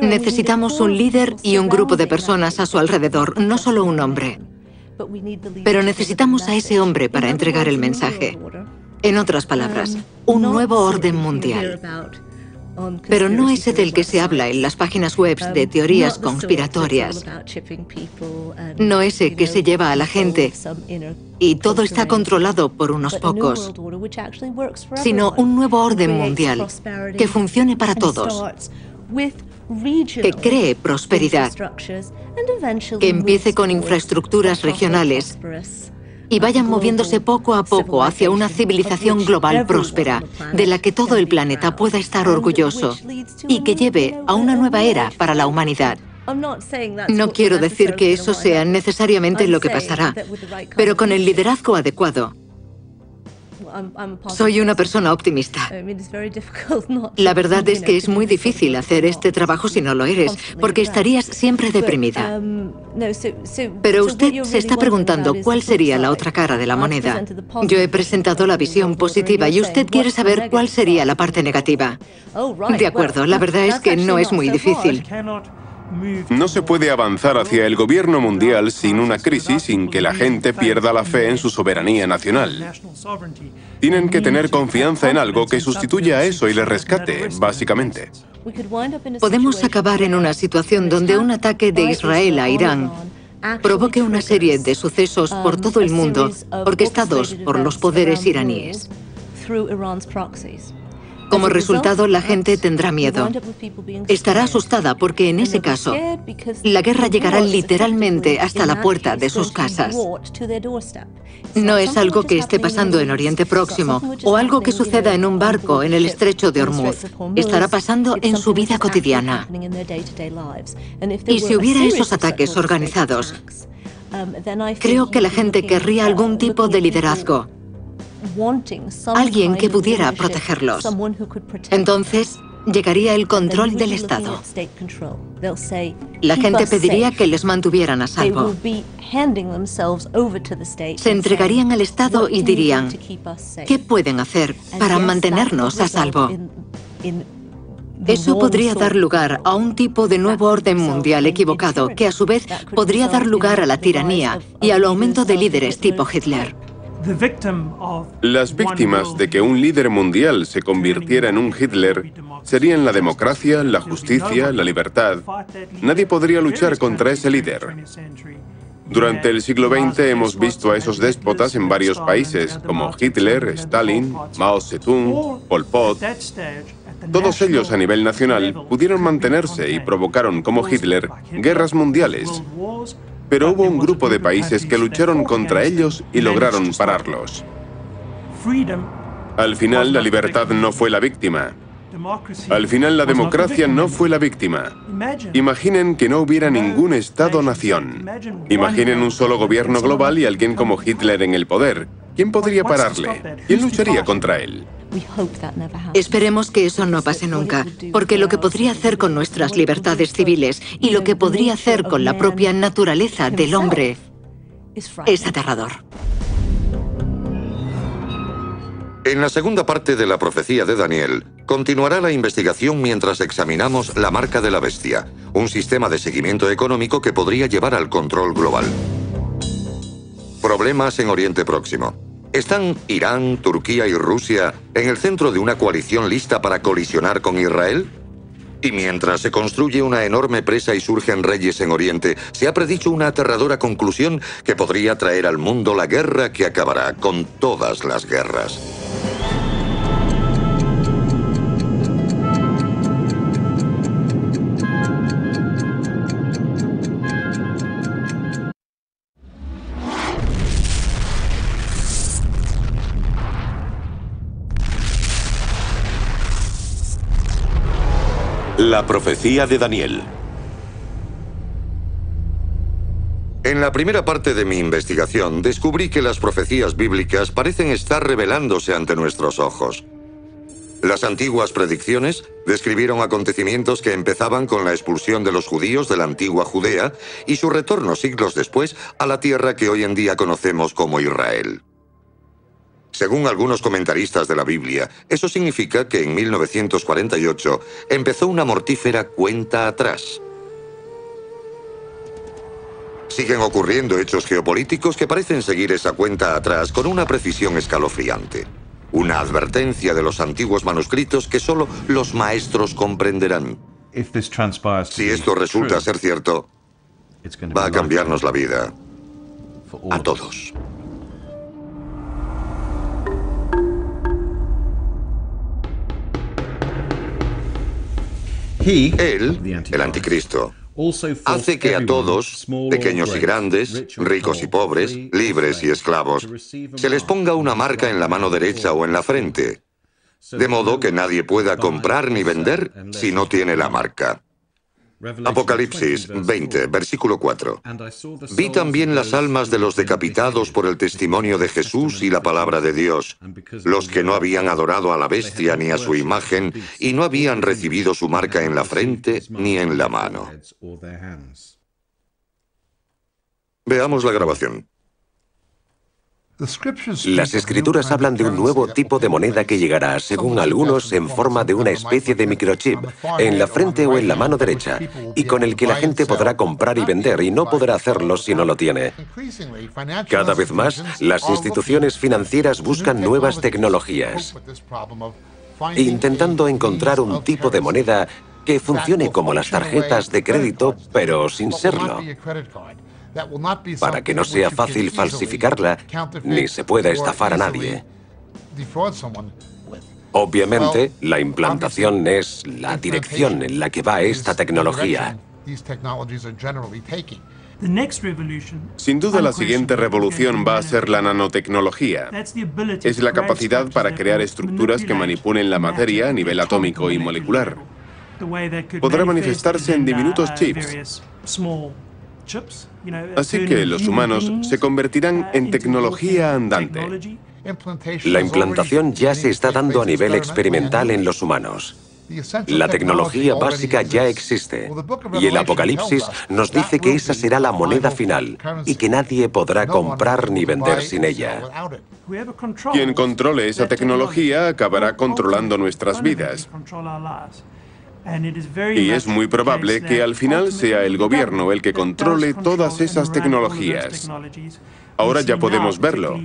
Speaker 6: Necesitamos un líder y un grupo de personas a su alrededor, no solo un hombre. Pero necesitamos a ese hombre para entregar el mensaje. En otras palabras, un nuevo orden mundial. Pero no ese del que se habla en las páginas web de teorías conspiratorias. No ese que se lleva a la gente y todo está controlado por unos pocos, sino un nuevo orden mundial que funcione para todos, que cree prosperidad, que empiece con infraestructuras regionales y vayan moviéndose poco a poco hacia una civilización global próspera, de la que todo el planeta pueda estar orgulloso y que lleve a una nueva era para la humanidad. No quiero decir que eso sea necesariamente lo que pasará, pero con el liderazgo adecuado, soy una persona optimista. La verdad es que es muy difícil hacer este trabajo si no lo eres, porque estarías siempre deprimida. Pero usted se está preguntando cuál sería la otra cara de la moneda. Yo he presentado la visión positiva y usted quiere saber cuál sería la parte negativa. De acuerdo, la verdad es que no es muy difícil.
Speaker 8: No se puede avanzar hacia el gobierno mundial sin una crisis, sin que la gente pierda la fe en su soberanía nacional. Tienen que tener confianza en algo que sustituya a eso y le rescate, básicamente.
Speaker 6: Podemos acabar en una situación donde un ataque de Israel a Irán provoque una serie de sucesos por todo el mundo, orquestados por los poderes iraníes. Como resultado, la gente tendrá miedo. Estará asustada porque en ese caso, la guerra llegará literalmente hasta la puerta de sus casas. No es algo que esté pasando en Oriente Próximo o algo que suceda en un barco en el estrecho de Hormuz. Estará pasando en su vida cotidiana. Y si hubiera esos ataques organizados, creo que la gente querría algún tipo de liderazgo. Alguien que pudiera protegerlos. Entonces, llegaría el control del Estado. La gente pediría que les mantuvieran a salvo. Se entregarían al Estado y dirían, ¿qué pueden hacer para mantenernos a salvo? Eso podría dar lugar a un tipo de nuevo orden mundial equivocado, que a su vez podría dar lugar a la tiranía y al aumento de líderes tipo Hitler.
Speaker 8: Las víctimas de que un líder mundial se convirtiera en un Hitler serían la democracia, la justicia, la libertad. Nadie podría luchar contra ese líder. Durante el siglo XX hemos visto a esos déspotas en varios países, como Hitler, Stalin, Mao Zedong, Pol Pot. Todos ellos a nivel nacional pudieron mantenerse y provocaron, como Hitler, guerras mundiales. Pero hubo un grupo de países que lucharon contra ellos y lograron pararlos. Al final, la libertad no fue la víctima. Al final, la democracia no fue la víctima. Imaginen que no hubiera ningún Estado-nación. Imaginen un solo gobierno global y alguien como Hitler en el poder. ¿Quién podría pararle? ¿Quién lucharía contra él?
Speaker 6: Esperemos que eso no pase nunca, porque lo que podría hacer con nuestras libertades civiles y lo que podría hacer con la propia naturaleza del hombre es aterrador.
Speaker 2: En la segunda parte de la profecía de Daniel, continuará la investigación mientras examinamos la marca de la bestia, un sistema de seguimiento económico que podría llevar al control global. Problemas en Oriente Próximo. ¿Están Irán, Turquía y Rusia en el centro de una coalición lista para colisionar con Israel? Y mientras se construye una enorme presa y surgen reyes en Oriente, se ha predicho una aterradora conclusión que podría traer al mundo la guerra que acabará con todas las guerras.
Speaker 1: La profecía de Daniel.
Speaker 2: En la primera parte de mi investigación, descubrí que las profecías bíblicas parecen estar revelándose ante nuestros ojos. Las antiguas predicciones describieron acontecimientos que empezaban con la expulsión de los judíos de la antigua Judea y su retorno siglos después a la tierra que hoy en día conocemos como Israel. Según algunos comentaristas de la Biblia, eso significa que en 1948 empezó una mortífera cuenta atrás. Siguen ocurriendo hechos geopolíticos que parecen seguir esa cuenta atrás con una precisión escalofriante. Una advertencia de los antiguos manuscritos que solo los maestros comprenderán. Si esto resulta ser cierto, va a cambiarnos la vida a todos. Él, el anticristo, hace que a todos, pequeños y grandes, ricos y pobres, libres y esclavos, se les ponga una marca en la mano derecha o en la frente, de modo que nadie pueda comprar ni vender si no tiene la marca. Apocalipsis 20, versículo 4. Vi también las almas de los decapitados por el testimonio de Jesús y la palabra de Dios, los que no habían adorado a la bestia ni a su imagen y no habían recibido su marca en la frente ni en la mano. Veamos la grabación.
Speaker 4: Las escrituras hablan de un nuevo tipo de moneda que llegará, según algunos, en forma de una especie de microchip, en la frente o en la mano derecha, y con el que la gente podrá comprar y vender, y no podrá hacerlo si no lo tiene. Cada vez más, las instituciones financieras buscan nuevas tecnologías, intentando encontrar un tipo de moneda que funcione como las tarjetas de crédito, pero sin serlo, para que no sea fácil falsificarla ni se pueda estafar a nadie. Obviamente, la implantación es la dirección en la que va esta tecnología.
Speaker 8: Sin duda, la siguiente revolución va a ser la nanotecnología. Es la capacidad para crear estructuras que manipulen la materia a nivel atómico y molecular. Podrá manifestarse en diminutos chips. Así que los humanos se convertirán en tecnología andante.
Speaker 4: La implantación ya se está dando a nivel experimental en los humanos. La tecnología básica ya existe, y el Apocalipsis nos dice que esa será la moneda final y que nadie podrá comprar ni vender sin ella.
Speaker 8: Quien controle esa tecnología acabará controlando nuestras vidas. Y es muy probable que al final sea el gobierno el que controle todas esas tecnologías. Ahora ya podemos verlo.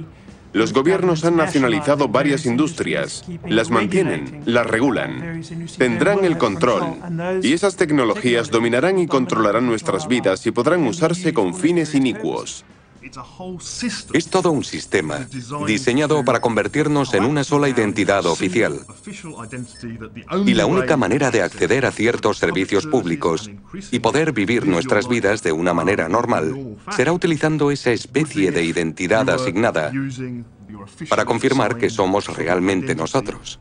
Speaker 8: Los gobiernos han nacionalizado varias industrias, las mantienen, las regulan, tendrán el control, y esas tecnologías dominarán y controlarán nuestras vidas y podrán usarse con fines inicuos.
Speaker 5: Es todo un sistema diseñado para convertirnos en una sola identidad oficial. Y la única manera de acceder a ciertos servicios públicos y poder vivir nuestras vidas de una manera normal será utilizando esa especie de identidad asignada para confirmar que somos realmente nosotros.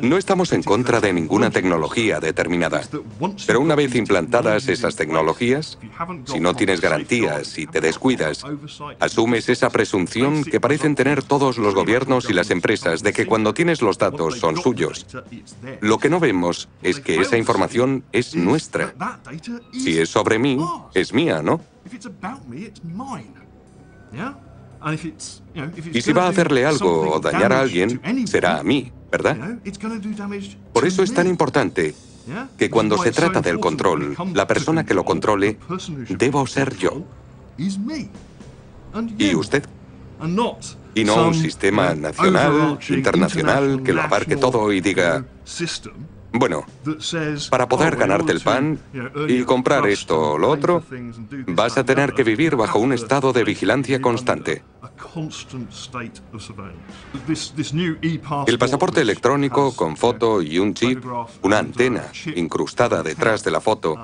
Speaker 5: No estamos en contra de ninguna tecnología determinada, pero una vez implantadas esas tecnologías, si no tienes garantías y te descuidas, asumes esa presunción que parecen tener todos los gobiernos y las empresas de que cuando tienes los datos son suyos. Lo que no vemos es que esa información es nuestra. Si es sobre mí, es mía, ¿no? Y si va a hacerle algo o dañar a alguien, será a mí, ¿verdad? Por eso es tan importante que cuando se trata del control, la persona que lo controle debo ser yo. ¿Y usted? Y no un sistema nacional, internacional, que lo abarque todo y diga, bueno, para poder ganarte el pan y comprar esto o lo otro, vas a tener que vivir bajo un estado de vigilancia constante. El pasaporte electrónico con foto y un chip, una antena incrustada detrás de la foto,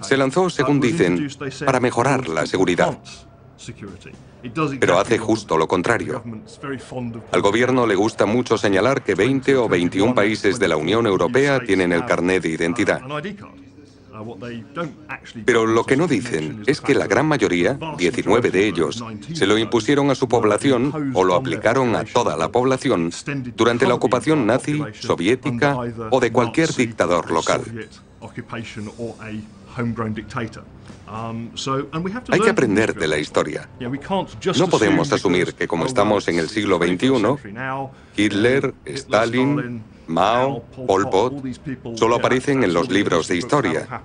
Speaker 5: se lanzó, según dicen, para mejorar la seguridad. Pero hace justo lo contrario. Al gobierno le gusta mucho señalar que 20 o 21 países de la Unión Europea tienen el carné de identidad. Pero lo que no dicen es que la gran mayoría, 19 de ellos, se lo impusieron a su población o lo aplicaron a toda la población durante la ocupación nazi, soviética o de cualquier dictador local. Hay que aprender de la historia. No podemos asumir que como estamos en el siglo XXI, Hitler, Stalin, Mao, Pol Pot, solo aparecen en los libros de historia,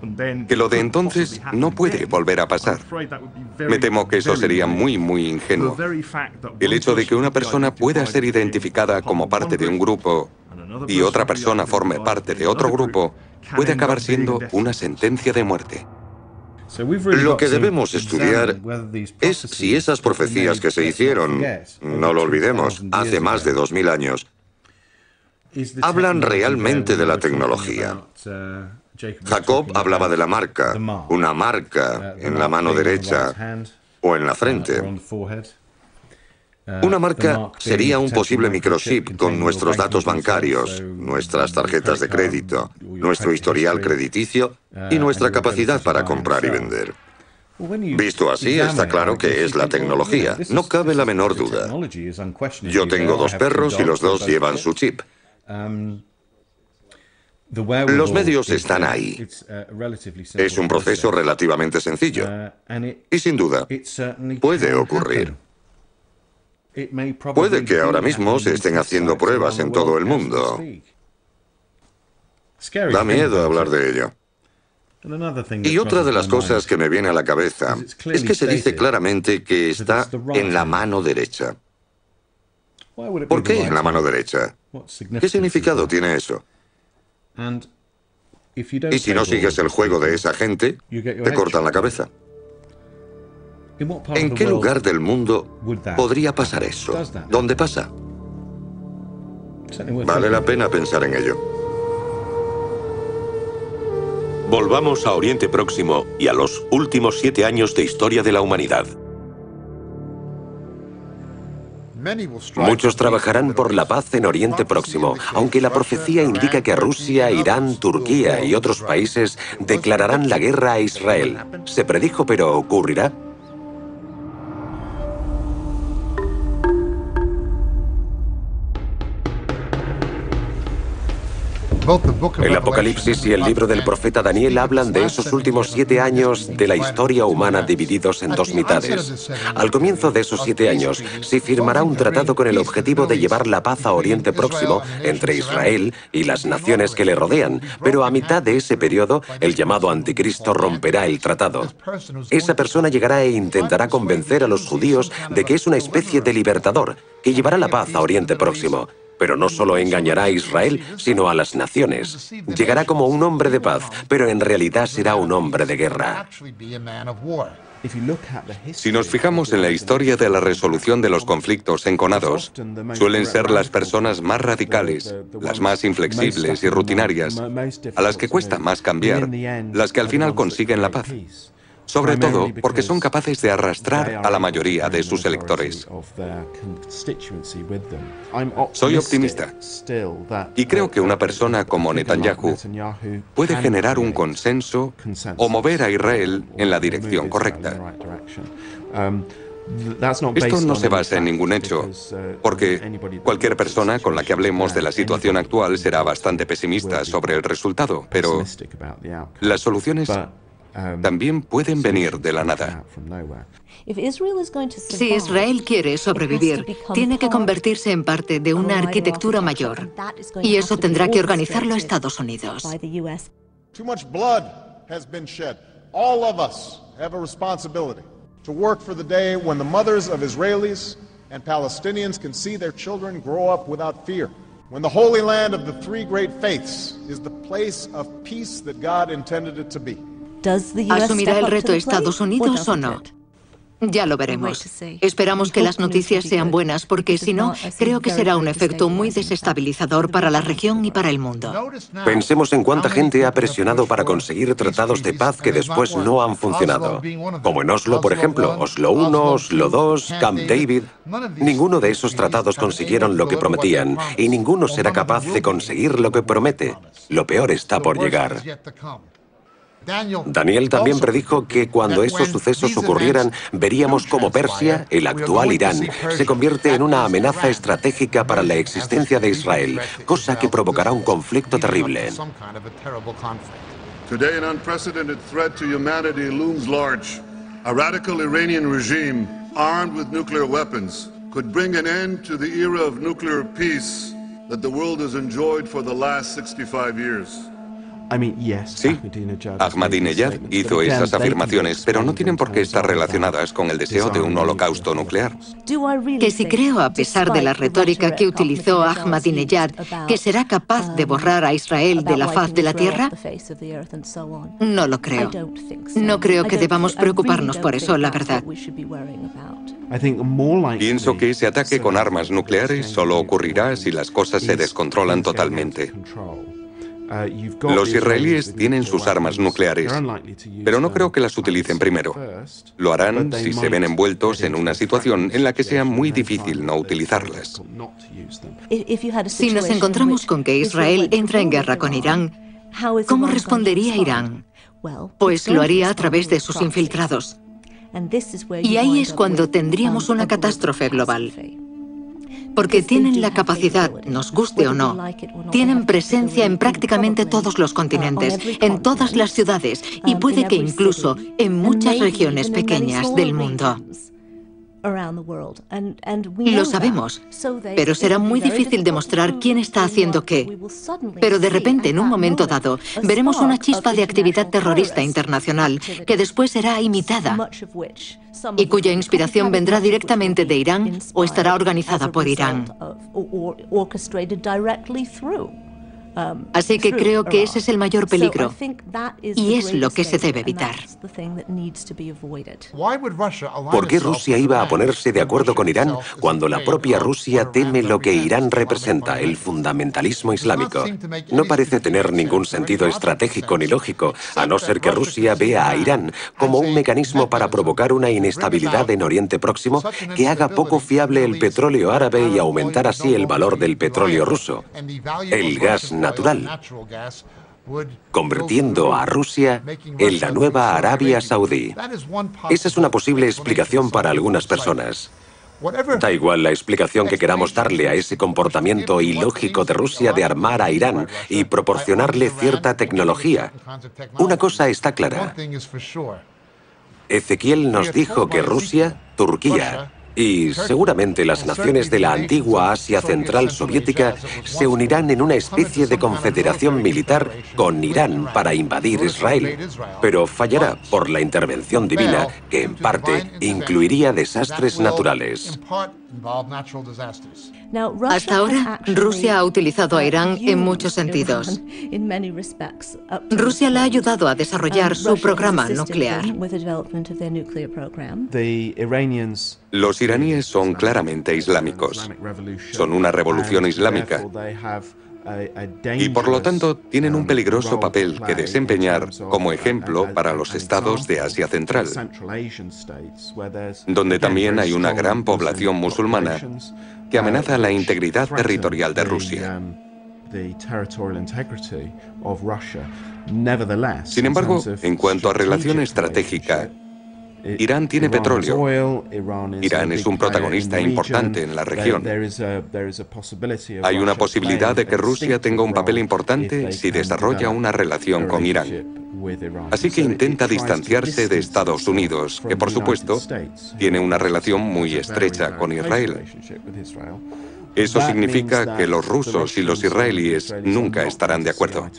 Speaker 5: que lo de entonces no puede volver a pasar. Me temo que eso sería muy, muy ingenuo. El hecho de que una persona pueda ser identificada como parte de un grupo y otra persona forme parte de otro grupo puede acabar siendo una sentencia de muerte.
Speaker 2: Lo que debemos estudiar es si esas profecías que se hicieron, no lo olvidemos, hace más de 2000 años, hablan realmente de la tecnología. Jacob hablaba de la marca, una marca en la mano derecha o en la frente. Una marca sería un posible microchip con nuestros datos bancarios, nuestras tarjetas de crédito, nuestro historial crediticio y nuestra capacidad para comprar y vender. Visto así, está claro que es la tecnología, no cabe la menor duda. Yo tengo 2 perros y los 2 llevan su chip. Los medios están ahí. Es un proceso relativamente sencillo y sin duda puede ocurrir. Puede que ahora mismo se estén haciendo pruebas en todo el mundo. Da miedo hablar de ello. Y otra de las cosas que me viene a la cabeza es que se dice claramente que está en la mano derecha. ¿Por qué en la mano derecha? ¿Qué significado tiene eso? Y si no sigues el juego de esa gente, te cortan la cabeza. ¿En qué lugar del mundo podría pasar eso? ¿Dónde pasa? Vale la pena pensar en ello.
Speaker 1: Volvamos a Oriente Próximo y a los últimos 7 años de historia de la humanidad.
Speaker 4: Muchos trabajarán por la paz en Oriente Próximo, aunque la profecía indica que Rusia, Irán, Turquía y otros países declararán la guerra a Israel. Se predijo, pero ¿ocurrirá? El Apocalipsis y el libro del profeta Daniel hablan de esos últimos 7 años de la historia humana divididos en dos mitades. Al comienzo de esos 7 años se firmará un tratado con el objetivo de llevar la paz a Oriente Próximo entre Israel y las naciones que le rodean, pero a mitad de ese periodo el llamado anticristo romperá el tratado. Esa persona llegará e intentará convencer a los judíos de que es una especie de libertador que llevará la paz a Oriente Próximo. Pero no solo engañará a Israel, sino a las naciones. Llegará como un hombre de paz, pero en realidad será un hombre de guerra.
Speaker 5: Si nos fijamos en la historia de la resolución de los conflictos enconados, suelen ser las personas más radicales, las más inflexibles y rutinarias, a las que cuesta más cambiar, las que al final consiguen la paz. Sobre todo porque son capaces de arrastrar a la mayoría de sus electores. Soy optimista y creo que una persona como Netanyahu puede generar un consenso o mover a Israel en la dirección correcta. Esto no se basa en ningún hecho, porque cualquier persona con la que hablemos de la situación actual será bastante pesimista sobre el resultado, pero las soluciones también pueden venir de la nada.
Speaker 6: Si Israel quiere sobrevivir, tiene que convertirse en parte de una arquitectura mayor. Y eso tendrá que organizarlo Estados Unidos.
Speaker 10: Too much blood has been shed. All of us have a responsibility to work for the day when the mothers of Israelis and Palestinians can see their children grow up without fear. When the Holy Land of the three great faiths is the place of peace that God intended it to be.
Speaker 6: ¿Asumirá el reto Estados Unidos o no? Ya lo veremos. Esperamos que las noticias sean buenas, porque si no, creo que será un efecto muy desestabilizador para la región y para el mundo.
Speaker 4: Pensemos en cuánta gente ha presionado para conseguir tratados de paz que después no han funcionado. Como en Oslo, por ejemplo, Oslo I, Oslo II, Camp David. Ninguno de esos tratados consiguieron lo que prometían, y ninguno será capaz de conseguir lo que promete. Lo peor está por llegar. Daniel también predijo que cuando esos sucesos ocurrieran, veríamos cómo Persia, el actual Irán, se convierte en una amenaza estratégica para la existencia de Israel, cosa que provocará un conflicto terrible.
Speaker 7: Today, an unprecedented threat to humanity looms large. A radical Iranian regime, armed with nuclear weapons, could bring an end to the era of nuclear peace that the world has enjoyed for the last 65 years.
Speaker 5: Sí, Ahmadinejad hizo esas afirmaciones, pero no tienen por qué estar relacionadas con el deseo de un holocausto nuclear.
Speaker 6: Que si creo, a pesar de la retórica que utilizó Ahmadinejad, que será capaz de borrar a Israel de la faz de la tierra, no lo creo. No creo que debamos preocuparnos por eso, la verdad.
Speaker 5: Pienso que ese ataque con armas nucleares solo ocurrirá si las cosas se descontrolan totalmente. Los israelíes tienen sus armas nucleares, pero no creo que las utilicen primero. Lo harán si se ven envueltos en una situación en la que sea muy difícil no utilizarlas.
Speaker 6: Si nos encontramos con que Israel entra en guerra con Irán, ¿cómo respondería Irán? Pues lo haría a través de sus infiltrados. Y ahí es cuando tendríamos una catástrofe global. Porque tienen la capacidad, nos guste o no, tienen presencia en prácticamente todos los continentes, en todas las ciudades y puede que incluso en muchas regiones pequeñas del mundo. Lo sabemos, pero será muy difícil demostrar quién está haciendo qué. Pero de repente, en un momento dado, veremos una chispa de actividad terrorista internacional que después será imitada y cuya inspiración vendrá directamente de Irán o estará organizada por Irán. Así que creo que ese es el mayor peligro y es lo que se debe evitar.
Speaker 4: ¿Por qué Rusia iba a ponerse de acuerdo con Irán cuando la propia Rusia teme lo que Irán representa, el fundamentalismo islámico? No parece tener ningún sentido estratégico ni lógico, a no ser que Rusia vea a Irán como un mecanismo para provocar una inestabilidad en Oriente Próximo que haga poco fiable el petróleo árabe y aumentar así el valor del petróleo ruso. El gas natural, convirtiendo a Rusia en la nueva Arabia Saudí. Esa es una posible explicación para algunas personas. Da igual la explicación que queramos darle a ese comportamiento ilógico de Rusia de armar a Irán y proporcionarle cierta tecnología. Una cosa está clara. Ezequiel nos dijo que Rusia, Turquía y seguramente las naciones de la antigua Asia Central Soviética se unirán en una especie de confederación militar con Irán para invadir Israel, pero fallará por la intervención divina que en parte incluiría desastres naturales.
Speaker 6: Hasta ahora, Rusia ha utilizado a Irán en muchos sentidos. Rusia le ha ayudado a desarrollar su programa nuclear.
Speaker 5: Los iraníes son claramente islámicos. Son una revolución islámica. Y por lo tanto tienen un peligroso papel que desempeñar como ejemplo para los estados de Asia Central, donde también hay una gran población musulmana que amenaza la integridad territorial de Rusia. Sin embargo, en cuanto a relación estratégica, Irán tiene petróleo. Irán es un protagonista importante en la región. Hay una posibilidad de que Rusia tenga un papel importante si desarrolla una relación con Irán. Así que intenta distanciarse de Estados Unidos, que por supuesto tiene una relación muy estrecha con Israel. Eso significa que los rusos y los israelíes nunca estarán de acuerdo.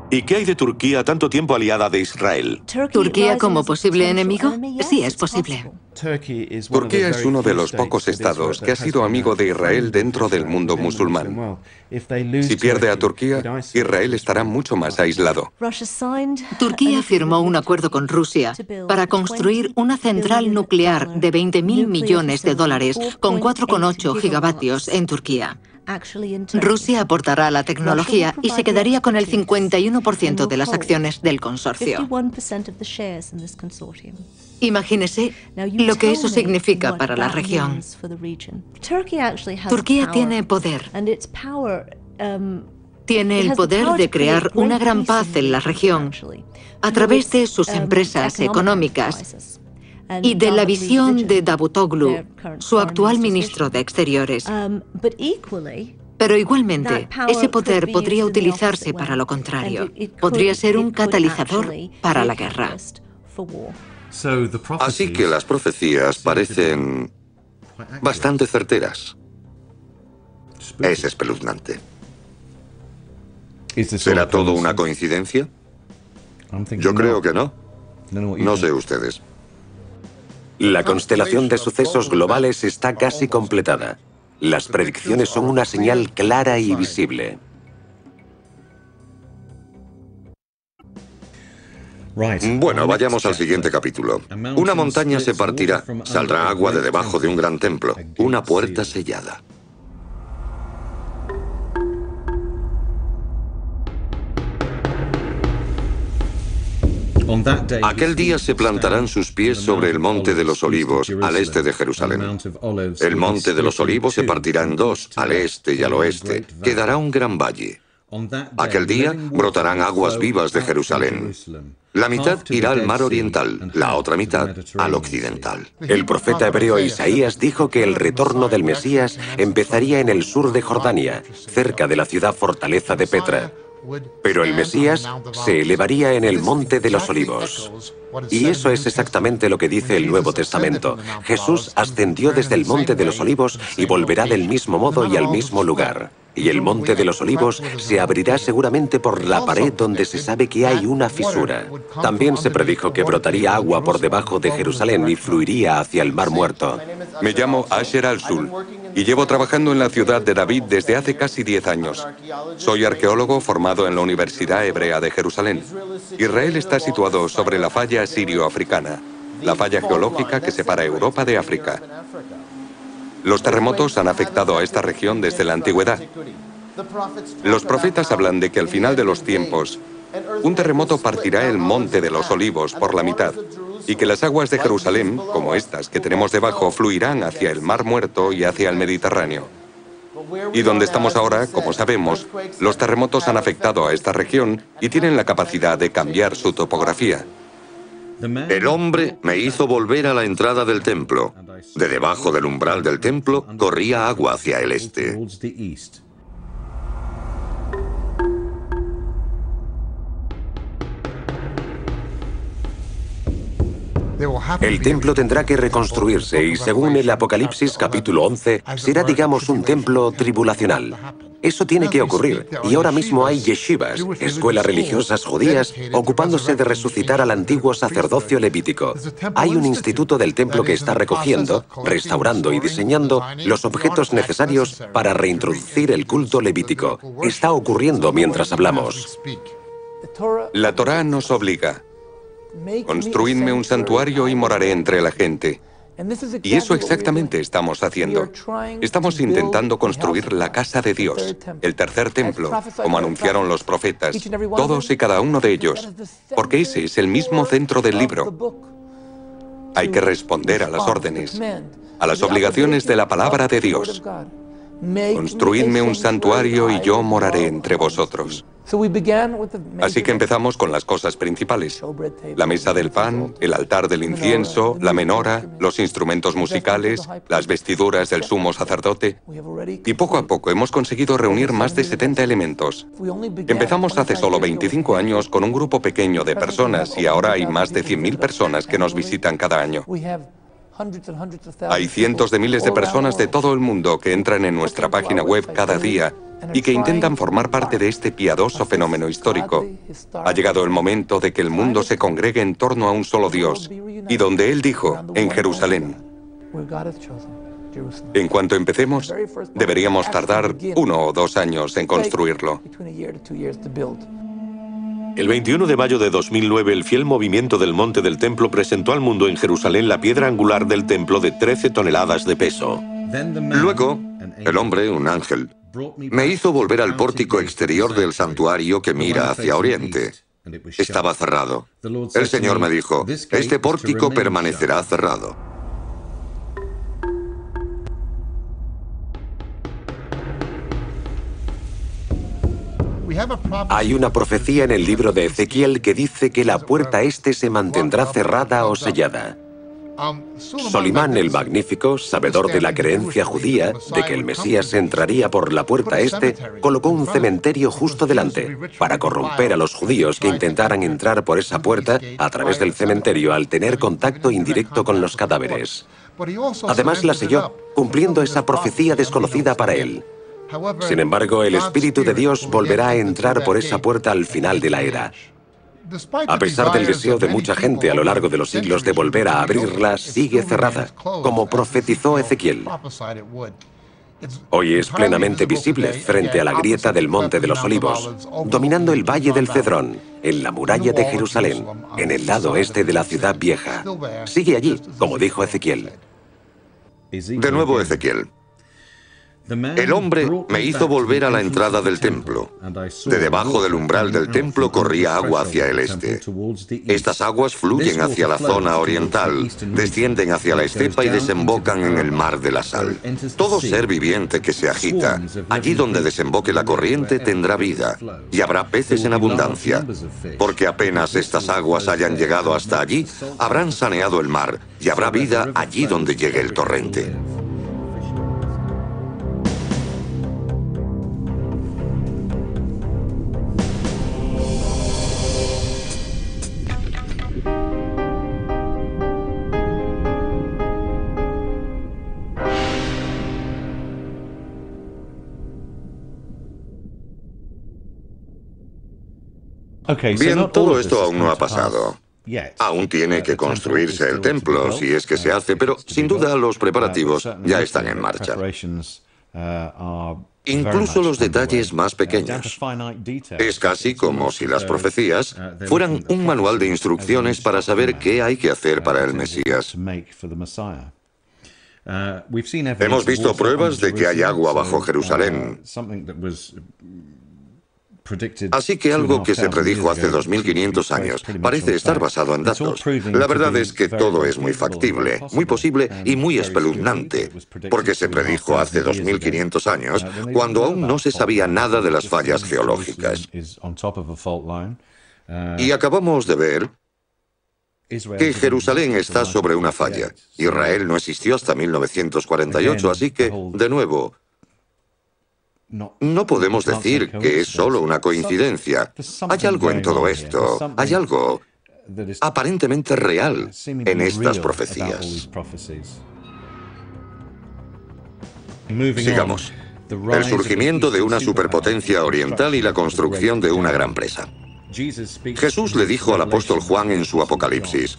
Speaker 1: ¿Y qué hay de Turquía, tanto tiempo aliada de Israel?
Speaker 6: ¿Turquía como posible enemigo? Sí, es posible.
Speaker 5: Turquía es uno de los pocos estados que ha sido amigo de Israel dentro del mundo musulmán. Si pierde a Turquía, Israel estará mucho más aislado.
Speaker 6: Turquía firmó un acuerdo con Rusia para construir una central nuclear de 20.000 millones de dólares con 4,8 gigavatios en Turquía. Rusia aportará la tecnología y se quedaría con el 51% de las acciones del consorcio. Imagínese lo que eso significa para la región. Turquía tiene poder. Tiene el poder de crear una gran paz en la región a través de sus empresas económicas y de la visión de Davutoglu, su actual ministro de Exteriores. Pero igualmente, ese poder podría utilizarse para lo contrario. Podría ser un catalizador para la guerra.
Speaker 2: Así que las profecías parecen bastante certeras. Es espeluznante. ¿Será todo una coincidencia? Yo creo que no. No sé ustedes.
Speaker 4: La constelación de sucesos globales está casi completada. Las predicciones son una señal clara y visible.
Speaker 2: Bueno, vayamos al siguiente capítulo. Una montaña se partirá, saldrá agua de debajo de un gran templo, una puerta sellada. Aquel día se plantarán sus pies sobre el Monte de los Olivos, al este de Jerusalén. El Monte de los Olivos se partirá en dos, al este y al oeste. Quedará un gran valle. Aquel día brotarán aguas vivas de Jerusalén. La mitad irá al mar oriental, la otra mitad al occidental.
Speaker 4: El profeta hebreo Isaías dijo que el retorno del Mesías empezaría en el sur de Jordania, cerca de la ciudad fortaleza de Petra. Pero el Mesías se elevaría en el Monte de los Olivos. Y eso es exactamente lo que dice el Nuevo Testamento. Jesús ascendió desde el Monte de los Olivos y volverá del mismo modo y al mismo lugar. Y el Monte de los Olivos se abrirá seguramente por la pared donde se sabe que hay una fisura. También se predijo que brotaría agua por debajo de Jerusalén y fluiría hacia el Mar Muerto.
Speaker 5: Me llamo Asher Al-Sul y llevo trabajando en la ciudad de David desde hace casi 10 años. Soy arqueólogo formado en la Universidad Hebrea de Jerusalén. Israel está situado sobre la falla sirio-africana, la falla geológica que separa Europa de África. Los terremotos han afectado a esta región desde la antigüedad. Los profetas hablan de que al final de los tiempos, un terremoto partirá el Monte de los Olivos por la mitad y que las aguas de Jerusalén, como estas que tenemos debajo, fluirán hacia el Mar Muerto y hacia el Mediterráneo. Y donde estamos ahora, como sabemos, los terremotos han afectado a esta región y tienen la capacidad de cambiar su topografía.
Speaker 2: El hombre me hizo volver a la entrada del templo De debajo del umbral del templo corría agua hacia el este.
Speaker 4: El templo tendrá que reconstruirse y, según el Apocalipsis capítulo 11, será, digamos, un templo tribulacional. Eso tiene que ocurrir, y ahora mismo hay yeshivas, escuelas religiosas judías, ocupándose de resucitar al antiguo sacerdocio levítico. Hay un instituto del templo que está recogiendo, restaurando y diseñando los objetos necesarios para reintroducir el culto levítico. Está ocurriendo mientras hablamos.
Speaker 5: La Torá nos obliga. Construidme un santuario y moraré entre la gente. Y eso exactamente estamos haciendo. Estamos intentando construir la casa de Dios, el tercer templo, como anunciaron los profetas, todos y cada uno de ellos, porque ese es el mismo centro del libro. Hay que responder a las órdenes, a las obligaciones de la palabra de Dios. Construidme un santuario y yo moraré entre vosotros. Así que empezamos con las cosas principales: la mesa del pan, el altar del incienso, la menora, los instrumentos musicales, las vestiduras del sumo sacerdote. Y poco a poco hemos conseguido reunir más de 70 elementos. Empezamos hace solo 25 años con un grupo pequeño de personas y ahora hay más de 100.000 personas que nos visitan cada año. Hay cientos de miles de personas de todo el mundo que entran en nuestra página web cada día y que intentan formar parte de este piadoso fenómeno histórico. Ha llegado el momento de que el mundo se congregue en torno a un solo Dios, y donde Él dijo, en Jerusalén. En cuanto empecemos, deberíamos tardar 1 o 2 años en construirlo.
Speaker 1: El 21 de mayo de 2009, el fiel movimiento del Monte del Templo presentó al mundo en Jerusalén la piedra angular del templo de 13 toneladas de peso.
Speaker 2: Luego, el hombre, un ángel, me hizo volver al pórtico exterior del santuario que mira hacia oriente. Estaba cerrado. El Señor me dijo, este pórtico permanecerá cerrado.
Speaker 4: Hay una profecía en el libro de Ezequiel que dice que la puerta este se mantendrá cerrada o sellada. Solimán el Magnífico, sabedor de la creencia judía de que el Mesías entraría por la puerta este, colocó un cementerio justo delante, para corromper a los judíos que intentaran entrar por esa puerta a través del cementerio al tener contacto indirecto con los cadáveres. Además la selló, cumpliendo esa profecía desconocida para él. Sin embargo, el Espíritu de Dios volverá a entrar por esa puerta al final de la era. A pesar del deseo de mucha gente a lo largo de los siglos de volver a abrirla, sigue cerrada, como profetizó Ezequiel. Hoy es plenamente visible frente a la grieta del Monte de los Olivos, dominando el Valle del Cedrón, en la muralla de Jerusalén, en el lado este de la ciudad vieja. Sigue allí, como dijo Ezequiel.
Speaker 2: De nuevo Ezequiel. El hombre me hizo volver a la entrada del templo. De debajo del umbral del templo corría agua hacia el este. Estas aguas fluyen hacia la zona oriental, descienden hacia la estepa y desembocan en el mar de la sal. Todo ser viviente que se agita, allí donde desemboque la corriente tendrá vida, y habrá peces en abundancia, porque apenas estas aguas hayan llegado hasta allí, habrán saneado el mar, y habrá vida allí donde llegue el torrente. Bien, todo esto aún no ha pasado. Aún tiene que construirse el templo, si es que se hace, pero sin duda los preparativos ya están en marcha. Incluso los detalles más pequeños. Es casi como si las profecías fueran un manual de instrucciones para saber qué hay que hacer para el Mesías. Hemos visto pruebas de que hay agua bajo Jerusalén. Así que algo que se predijo hace 2500 años parece estar basado en datos. La verdad es que todo es muy factible, muy posible y muy espeluznante, porque se predijo hace 2500 años cuando aún no se sabía nada de las fallas geológicas. Y acabamos de ver que Jerusalén está sobre una falla. Israel no existió hasta 1948, así que, de nuevo, no podemos decir que es solo una coincidencia. Hay algo en todo esto, hay algo aparentemente real en estas profecías. Sigamos. El surgimiento de una superpotencia oriental y la construcción de una gran presa. Jesús le dijo al apóstol Juan en su Apocalipsis: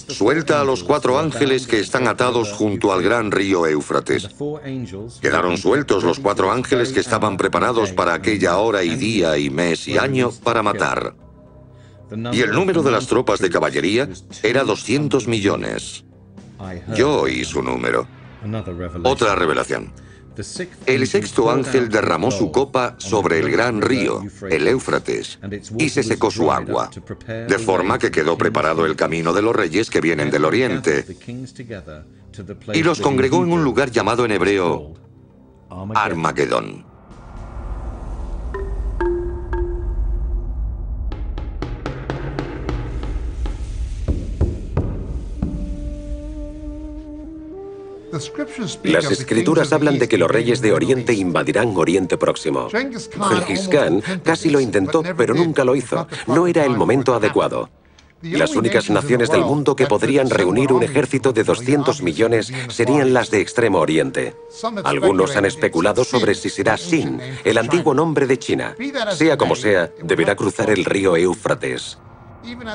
Speaker 2: suelta a los 4 ángeles que están atados junto al gran río Éufrates. Quedaron sueltos los 4 ángeles que estaban preparados para aquella hora y día y mes y año para matar. Y el número de las tropas de caballería era 200 millones. Yo oí su número. Otra revelación. El 6.º ángel derramó su copa sobre el gran río, el Éufrates, y se secó su agua, de forma que quedó preparado el camino de los reyes que vienen del oriente, y los congregó en un lugar llamado en hebreo Armagedón.
Speaker 4: Las escrituras hablan de que los reyes de Oriente invadirán Oriente Próximo. Gengis Khan casi lo intentó, pero nunca lo hizo. No era el momento adecuado. Las únicas naciones del mundo que podrían reunir un ejército de 200 millones serían las de Extremo Oriente. Algunos han especulado sobre si será Xin, el antiguo nombre de China. Sea como sea, deberá cruzar el río Éufrates.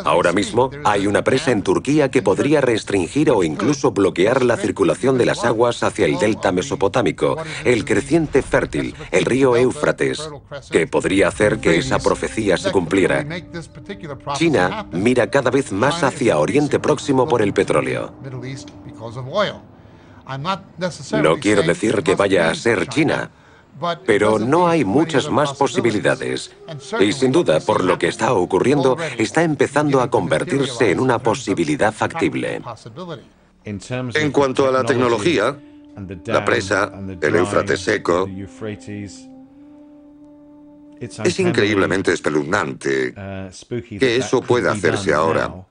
Speaker 4: Ahora mismo hay una presa en Turquía que podría restringir o incluso bloquear la circulación de las aguas hacia el delta mesopotámico, el creciente fértil, el río Éufrates, que podría hacer que esa profecía se cumpliera. China mira cada vez más hacia Oriente Próximo por el petróleo. No quiero decir que vaya a ser China, pero no hay muchas más posibilidades. Y sin duda, por lo que está ocurriendo, está empezando a convertirse en una posibilidad factible.
Speaker 2: En cuanto a la tecnología, la presa, el Éufrates seco, es increíblemente espeluznante que eso pueda hacerse ahora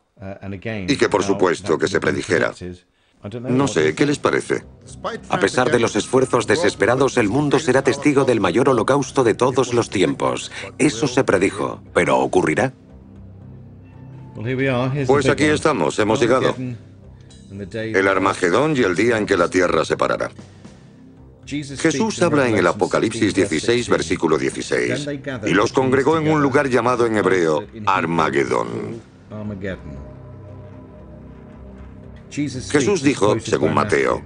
Speaker 2: y que por supuesto que se predijera. No sé, ¿qué les parece?
Speaker 4: A pesar de los esfuerzos desesperados, el mundo será testigo del mayor holocausto de todos los tiempos. Eso se predijo, pero ¿ocurrirá?
Speaker 2: Pues aquí estamos, hemos llegado. El Armagedón y el día en que la tierra se parará. Jesús habla en el Apocalipsis 16, versículo 16, y los congregó en un lugar llamado en hebreo Armagedón. Jesús dijo, según Mateo,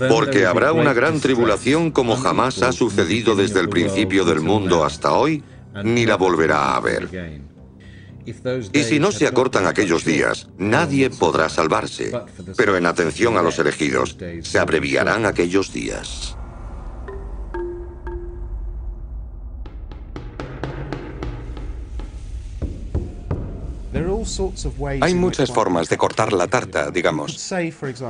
Speaker 2: porque habrá una gran tribulación como jamás ha sucedido desde el principio del mundo hasta hoy, ni la volverá a haber. Y si no se acortan aquellos días, nadie podrá salvarse. Pero en atención a los elegidos, se abreviarán aquellos días.
Speaker 5: Hay muchas formas de cortar la tarta, digamos.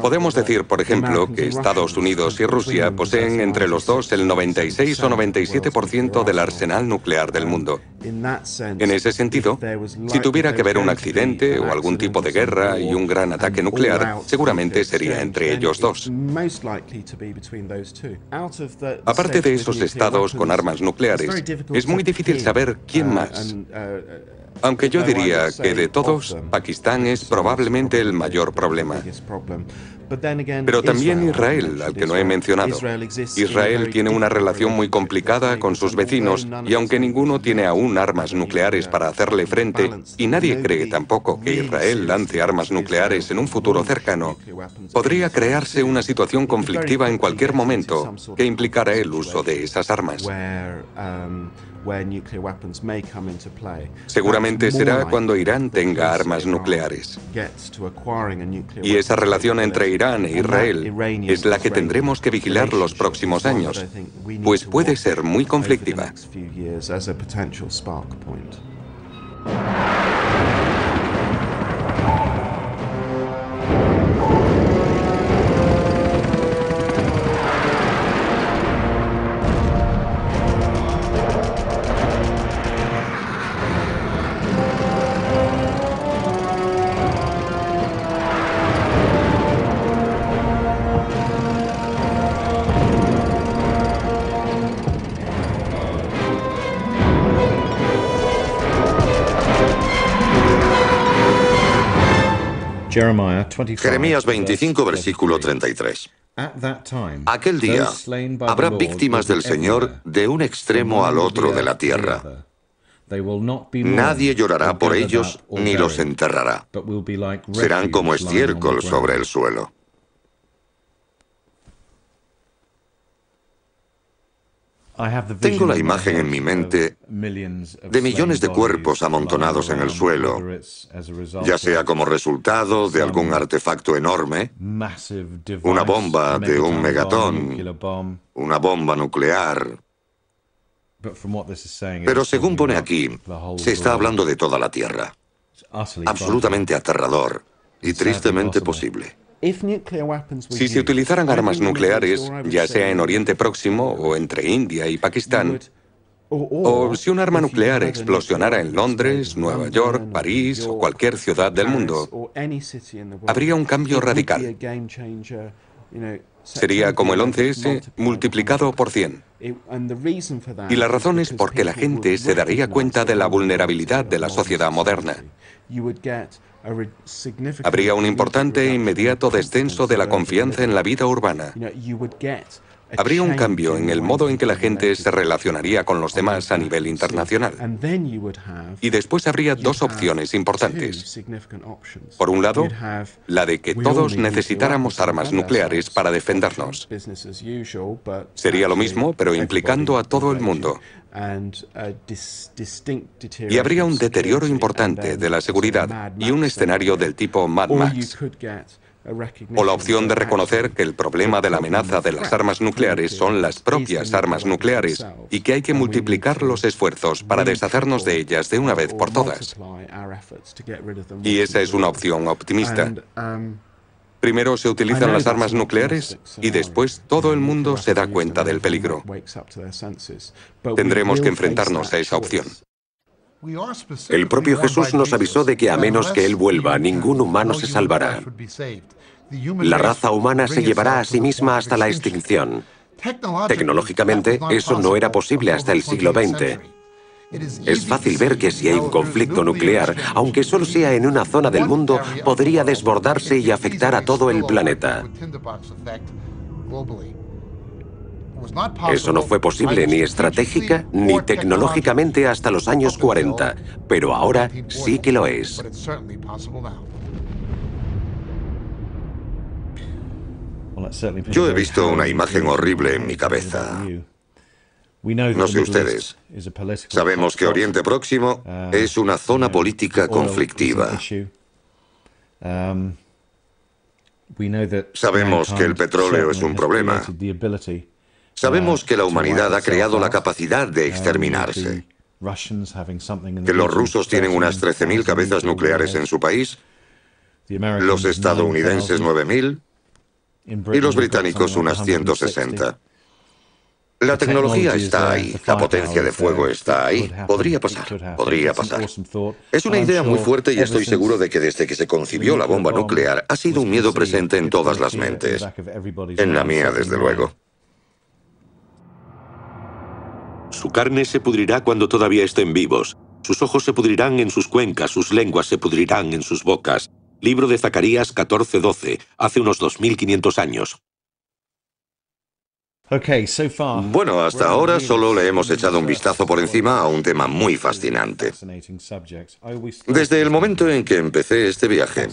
Speaker 5: Podemos decir, por ejemplo, que Estados Unidos y Rusia poseen entre los dos el 96 o 97% del arsenal nuclear del mundo. En ese sentido, si tuviera que haber un accidente o algún tipo de guerra y un gran ataque nuclear, seguramente sería entre ellos dos. Aparte de esos estados con armas nucleares, es muy difícil saber quién más. Aunque yo diría que de todos, Pakistán es probablemente el mayor problema. Pero también Israel, al que no he mencionado. Israel tiene una relación muy complicada con sus vecinos y aunque ninguno tiene aún armas nucleares para hacerle frente, y nadie cree tampoco que Israel lance armas nucleares en un futuro cercano, podría crearse una situación conflictiva en cualquier momento que implicara el uso de esas armas. Seguramente será cuando Irán tenga armas nucleares. Y esa relación entre Irán e Israel es la que tendremos que vigilar los próximos años, pues puede ser muy conflictiva.
Speaker 2: Jeremías 25, versículo 33. Aquel día habrá víctimas del Señor de un extremo al otro de la tierra. Nadie llorará por ellos ni los enterrará. Serán como estiércol sobre el suelo. Tengo la imagen en mi mente de millones de cuerpos amontonados en el suelo, ya sea como resultado de algún artefacto enorme, una bomba de un megatón, una bomba nuclear. Pero según pone aquí, se está hablando de toda la Tierra. Absolutamente aterrador y tristemente posible.
Speaker 5: Si se utilizaran armas nucleares, ya sea en Oriente Próximo o entre India y Pakistán, o si un arma nuclear explosionara en Londres, Nueva York, París o cualquier ciudad del mundo, habría un cambio radical. Sería como el 11S multiplicado por 100. Y la razón es porque la gente se daría cuenta de la vulnerabilidad de la sociedad moderna. Habría un importante e inmediato descenso de la confianza en la vida urbana. Habría un cambio en el modo en que la gente se relacionaría con los demás a nivel internacional. Y después habría dos opciones importantes. Por un lado, la de que todos necesitáramos armas nucleares para defendernos. Sería lo mismo, pero implicando a todo el mundo. Y habría un deterioro importante de la seguridad y un escenario del tipo Mad Max. O la opción de reconocer que el problema de la amenaza de las armas nucleares son las propias armas nucleares y que hay que multiplicar los esfuerzos para deshacernos de ellas de una vez por todas. Y esa es una opción optimista. Primero se utilizan las armas nucleares y después todo el mundo se da cuenta del peligro. Tendremos que enfrentarnos a esa opción.
Speaker 4: El propio Jesús nos avisó de que a menos que Él vuelva, ningún humano se salvará. La raza humana se llevará a sí misma hasta la extinción. Tecnológicamente, eso no era posible hasta el siglo XX. Es fácil ver que si hay un conflicto nuclear, aunque solo sea en una zona del mundo, podría desbordarse y afectar a todo el planeta. Eso no fue posible ni estratégica ni tecnológicamente hasta los años 40, pero ahora sí que lo es.
Speaker 2: Yo he visto una imagen horrible en mi cabeza. No sé ustedes. Sabemos que Oriente Próximo es una zona política conflictiva. Sabemos que el petróleo es un problema. Sabemos que la humanidad ha creado la capacidad de exterminarse. Que los rusos tienen unas 13.000 cabezas nucleares en su país, los estadounidenses 9.000 y los británicos unas 160. La tecnología está ahí, la potencia de fuego está ahí. Podría pasar, podría pasar. Es una idea muy fuerte y estoy seguro de que desde que se concibió la bomba nuclear ha sido un miedo presente en todas las mentes. En la mía, desde luego.
Speaker 1: Su carne se pudrirá cuando todavía estén vivos. Sus ojos se pudrirán en sus cuencas, sus lenguas se pudrirán en sus bocas. Libro de Zacarías 14:12, hace unos 2500 años.
Speaker 2: Bueno, hasta ahora solo le hemos echado un vistazo por encima a un tema muy fascinante. Desde el momento en que empecé este viaje,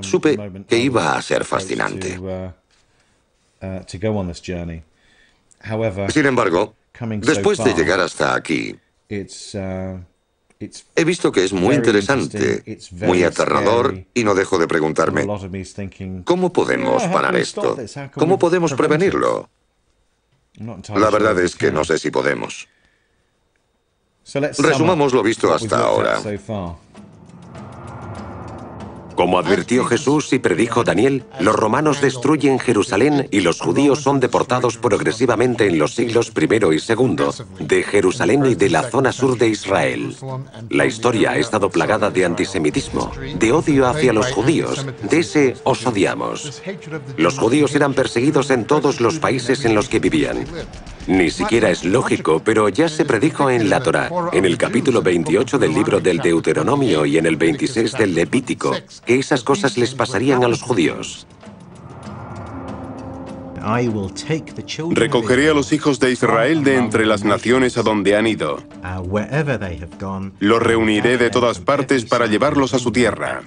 Speaker 2: supe que iba a ser fascinante. Sin embargo, después de llegar hasta aquí, he visto que es muy interesante, muy aterrador, y no dejo de preguntarme, ¿cómo podemos parar esto? ¿Cómo podemos prevenirlo? La verdad es que no sé si podemos. Resumamos lo visto hasta ahora.
Speaker 4: Como advirtió Jesús y predijo Daniel, los romanos destruyen Jerusalén y los judíos son deportados progresivamente en los siglos I y II de Jerusalén y de la zona sur de Israel. La historia ha estado plagada de antisemitismo, de odio hacia los judíos, de ese os odiamos. Los judíos eran perseguidos en todos los países en los que vivían. Ni siquiera es lógico, pero ya se predijo en la Torá, en el capítulo 28 del libro del Deuteronomio y en el 26 del Levítico, que esas cosas les pasarían a los judíos.
Speaker 8: Recogeré a los hijos de Israel de entre las naciones a donde han ido. Los reuniré de todas partes para llevarlos a su tierra.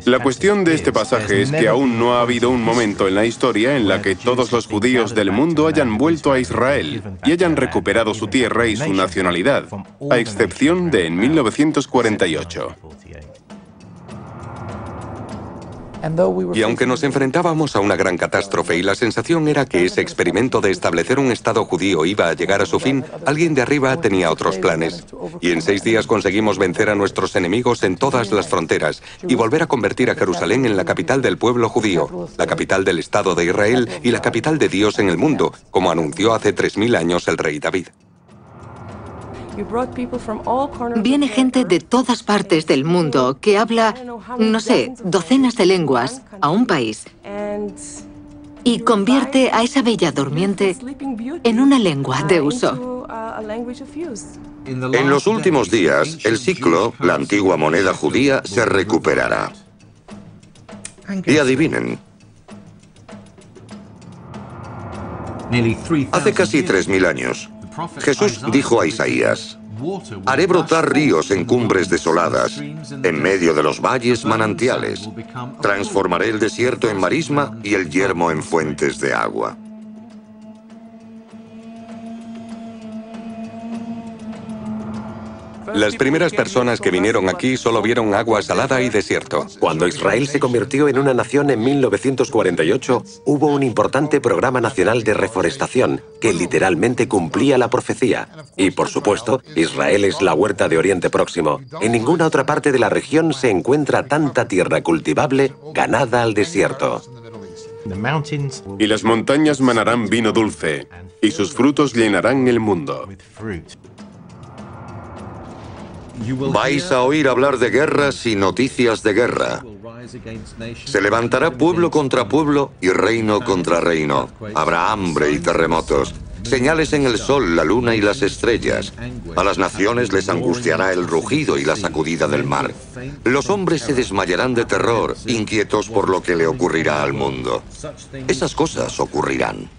Speaker 8: La cuestión de este pasaje es que aún no ha habido un momento en la historia en la que todos los judíos del mundo hayan vuelto a Israel y hayan recuperado su tierra y su nacionalidad, a excepción de en 1948.
Speaker 5: Y aunque nos enfrentábamos a una gran catástrofe y la sensación era que ese experimento de establecer un Estado judío iba a llegar a su fin, alguien de arriba tenía otros planes. Y en 6 días conseguimos vencer a nuestros enemigos en todas las fronteras y volver a convertir a Jerusalén en la capital del pueblo judío, la capital del Estado de Israel y la capital de Dios en el mundo, como anunció hace 3000 años el rey David.
Speaker 6: Viene gente de todas partes del mundo que habla, no sé, docenas de lenguas a un país y convierte a esa bella durmiente en una lengua de uso.
Speaker 2: En los últimos días, el siclo, la antigua moneda judía, se recuperará. Y adivinen. Hace casi 3000 años, Jesús dijo a Isaías: haré brotar ríos en cumbres desoladas, en medio de los valles manantiales. Transformaré el desierto en marisma y el yermo en fuentes de agua.
Speaker 5: Las primeras personas que vinieron aquí solo vieron agua salada y desierto.
Speaker 4: Cuando Israel se convirtió en una nación en 1948, hubo un importante programa nacional de reforestación que literalmente cumplía la profecía. Y, por supuesto, Israel es la huerta de Oriente Próximo. En ninguna otra parte de la región se encuentra tanta tierra cultivable ganada al desierto.
Speaker 8: Y las montañas manarán vino dulce, y sus frutos llenarán el mundo.
Speaker 2: Vais a oír hablar de guerras y noticias de guerra. Se levantará pueblo contra pueblo y reino contra reino. Habrá hambre y terremotos. Señales en el sol, la luna y las estrellas. A las naciones les angustiará el rugido y la sacudida del mar. Los hombres se desmayarán de terror, inquietos por lo que le ocurrirá al mundo. Esas cosas ocurrirán.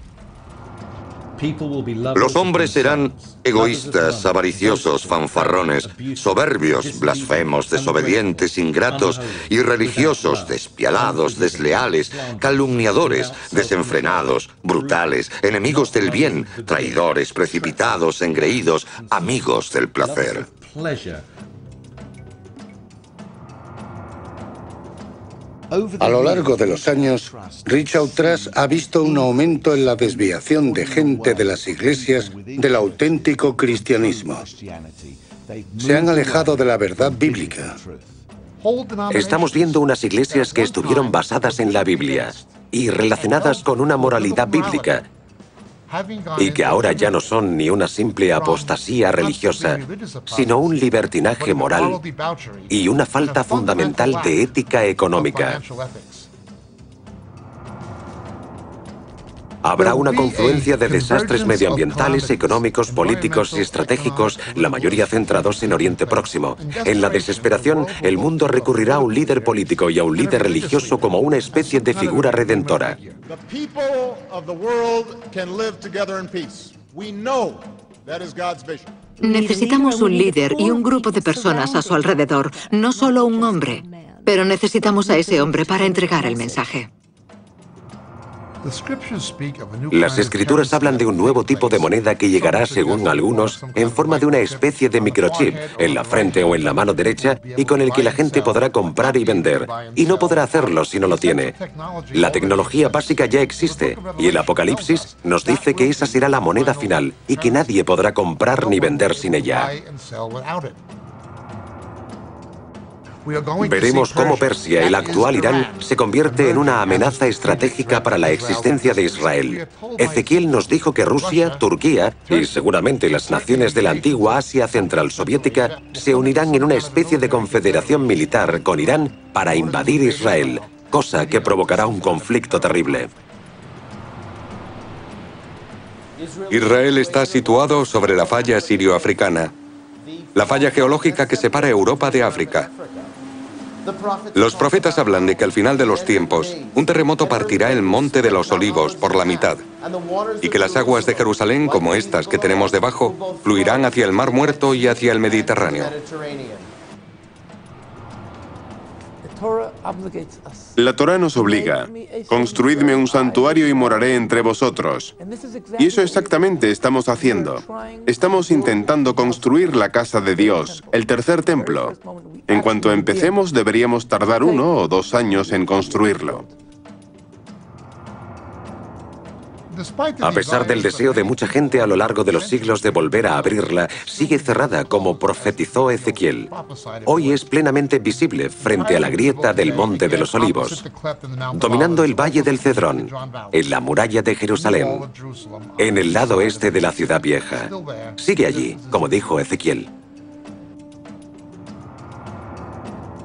Speaker 2: Los hombres serán egoístas, avariciosos, fanfarrones, soberbios, blasfemos, desobedientes, ingratos, irreligiosos, despiadados, desleales, calumniadores, desenfrenados, brutales, enemigos del bien, traidores, precipitados, engreídos, amigos del placer.
Speaker 9: A lo largo de los años, Richard Truss ha visto un aumento en la desviación de gente de las iglesias del auténtico cristianismo. Se han alejado de la verdad bíblica.
Speaker 4: Estamos viendo unas iglesias que estuvieron basadas en la Biblia y relacionadas con una moralidad bíblica, y que ahora ya no son ni una simple apostasía religiosa, sino un libertinaje moral y una falta fundamental de ética económica. Habrá una confluencia de desastres medioambientales, económicos, políticos y estratégicos, la mayoría centrados en Oriente Próximo. En la desesperación, el mundo recurrirá a un líder político y a un líder religioso como una especie de figura redentora.
Speaker 6: Necesitamos un líder y un grupo de personas a su alrededor, no solo un hombre. Pero necesitamos a ese hombre para entregar el mensaje.
Speaker 4: Las escrituras hablan de un nuevo tipo de moneda que llegará, según algunos, en forma de una especie de microchip en la frente o en la mano derecha y con el que la gente podrá comprar y vender. Y no podrá hacerlo si no lo tiene. La tecnología básica ya existe y el Apocalipsis nos dice que esa será la moneda final y que nadie podrá comprar ni vender sin ella. Veremos cómo Persia, el actual Irán, se convierte en una amenaza estratégica para la existencia de Israel. Ezequiel nos dijo que Rusia, Turquía y seguramente las naciones de la antigua Asia Central Soviética se unirán en una especie de confederación militar con Irán para invadir Israel, cosa que provocará un conflicto terrible.
Speaker 5: Israel está situado sobre la falla sirio-africana, la falla geológica que separa Europa de África. Los profetas hablan de que al final de los tiempos, un terremoto partirá el monte de los olivos por la mitad, y que las aguas de Jerusalén, como estas que tenemos debajo, fluirán hacia el Mar Muerto y hacia el Mediterráneo.
Speaker 8: La Torá nos obliga: construidme un santuario y moraré entre vosotros. Y eso exactamente estamos haciendo. Estamos intentando construir la casa de Dios, el tercer templo. En cuanto empecemos, deberíamos tardar 1 o 2 años en construirlo.
Speaker 4: A pesar del deseo de mucha gente a lo largo de los siglos de volver a abrirla, sigue cerrada como profetizó Ezequiel. Hoy es plenamente visible frente a la grieta del Monte de los Olivos, dominando el Valle del Cedrón, en la muralla de Jerusalén, en el lado este de la ciudad vieja. Sigue allí, como dijo Ezequiel.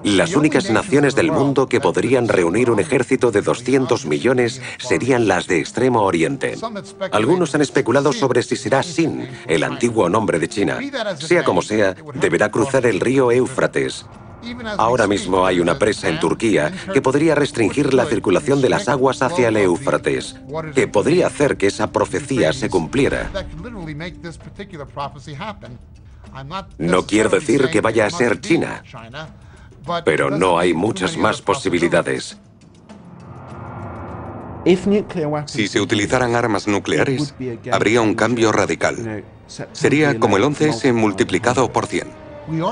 Speaker 4: Las únicas naciones del mundo que podrían reunir un ejército de 200 millones serían las de Extremo Oriente. Algunos han especulado sobre si será Sin, el antiguo nombre de China. Sea como sea, deberá cruzar el río Éufrates. Ahora mismo hay una presa en Turquía que podría restringir la circulación de las aguas hacia el Éufrates, que podría hacer que esa profecía se cumpliera. No quiero decir que vaya a ser China, pero no hay muchas más posibilidades.
Speaker 5: Si se utilizaran armas nucleares, habría un cambio radical. Sería como el 11S multiplicado por 100.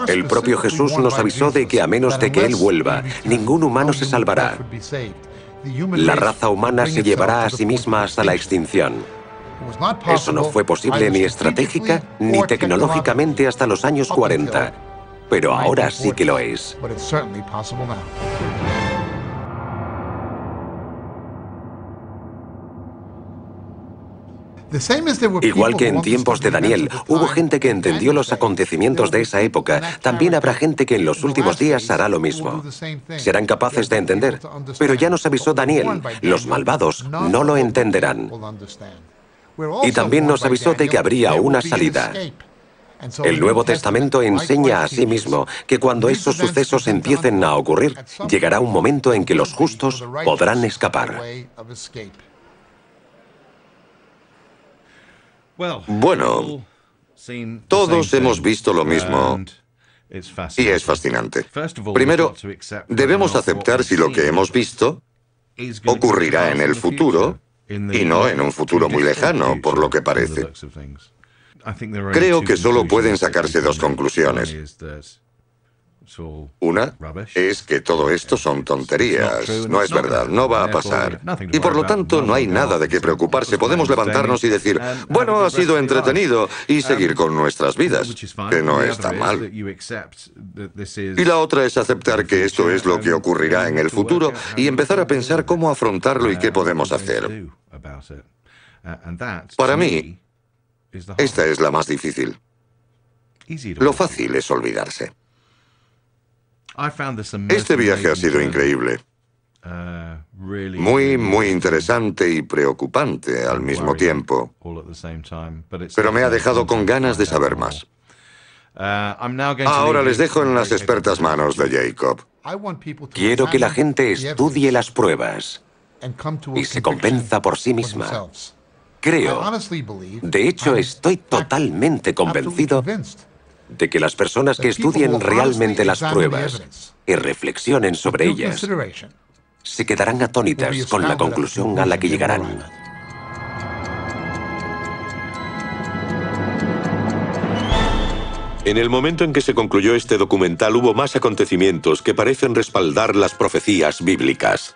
Speaker 4: El propio Jesús nos avisó de que a menos de que Él vuelva, ningún humano se salvará. La raza humana se llevará a sí misma hasta la extinción. Eso no fue posible ni estratégica ni tecnológicamente hasta los años 40. Pero ahora sí que lo es. Igual que en tiempos de Daniel, hubo gente que entendió los acontecimientos de esa época, también habrá gente que en los últimos días hará lo mismo. Serán capaces de entender, pero ya nos avisó Daniel, los malvados no lo entenderán. Y también nos avisó de que habría una salida. El Nuevo Testamento enseña a sí mismo que cuando esos sucesos empiecen a ocurrir, llegará un momento en que los justos podrán escapar.
Speaker 2: Bueno, todos hemos visto lo mismo y es fascinante. Primero, debemos aceptar si lo que hemos visto ocurrirá en el futuro y no en un futuro muy lejano, por lo que parece. Creo que solo pueden sacarse 2 conclusiones. Una es que todo esto son tonterías, no es verdad, no va a pasar. Y por lo tanto no hay nada de qué preocuparse, podemos levantarnos y decir, bueno, ha sido entretenido, y seguir con nuestras vidas, que no está mal. Y la otra es aceptar que esto es lo que ocurrirá en el futuro y empezar a pensar cómo afrontarlo y qué podemos hacer. Para mí, esta es la más difícil. Lo fácil es olvidarse. Este viaje ha sido increíble. Muy interesante y preocupante al mismo tiempo. Pero me ha dejado con ganas de saber más. Ahora les dejo en las expertas manos de Jacob.
Speaker 4: Quiero que la gente estudie las pruebas y se convenza por sí misma. Creo, de hecho estoy totalmente convencido de que las personas que estudien realmente las pruebas y reflexionen sobre ellas se quedarán atónitas con la conclusión a la que llegarán.
Speaker 1: En el momento en que se concluyó este documental hubo más acontecimientos que parecen respaldar las profecías bíblicas.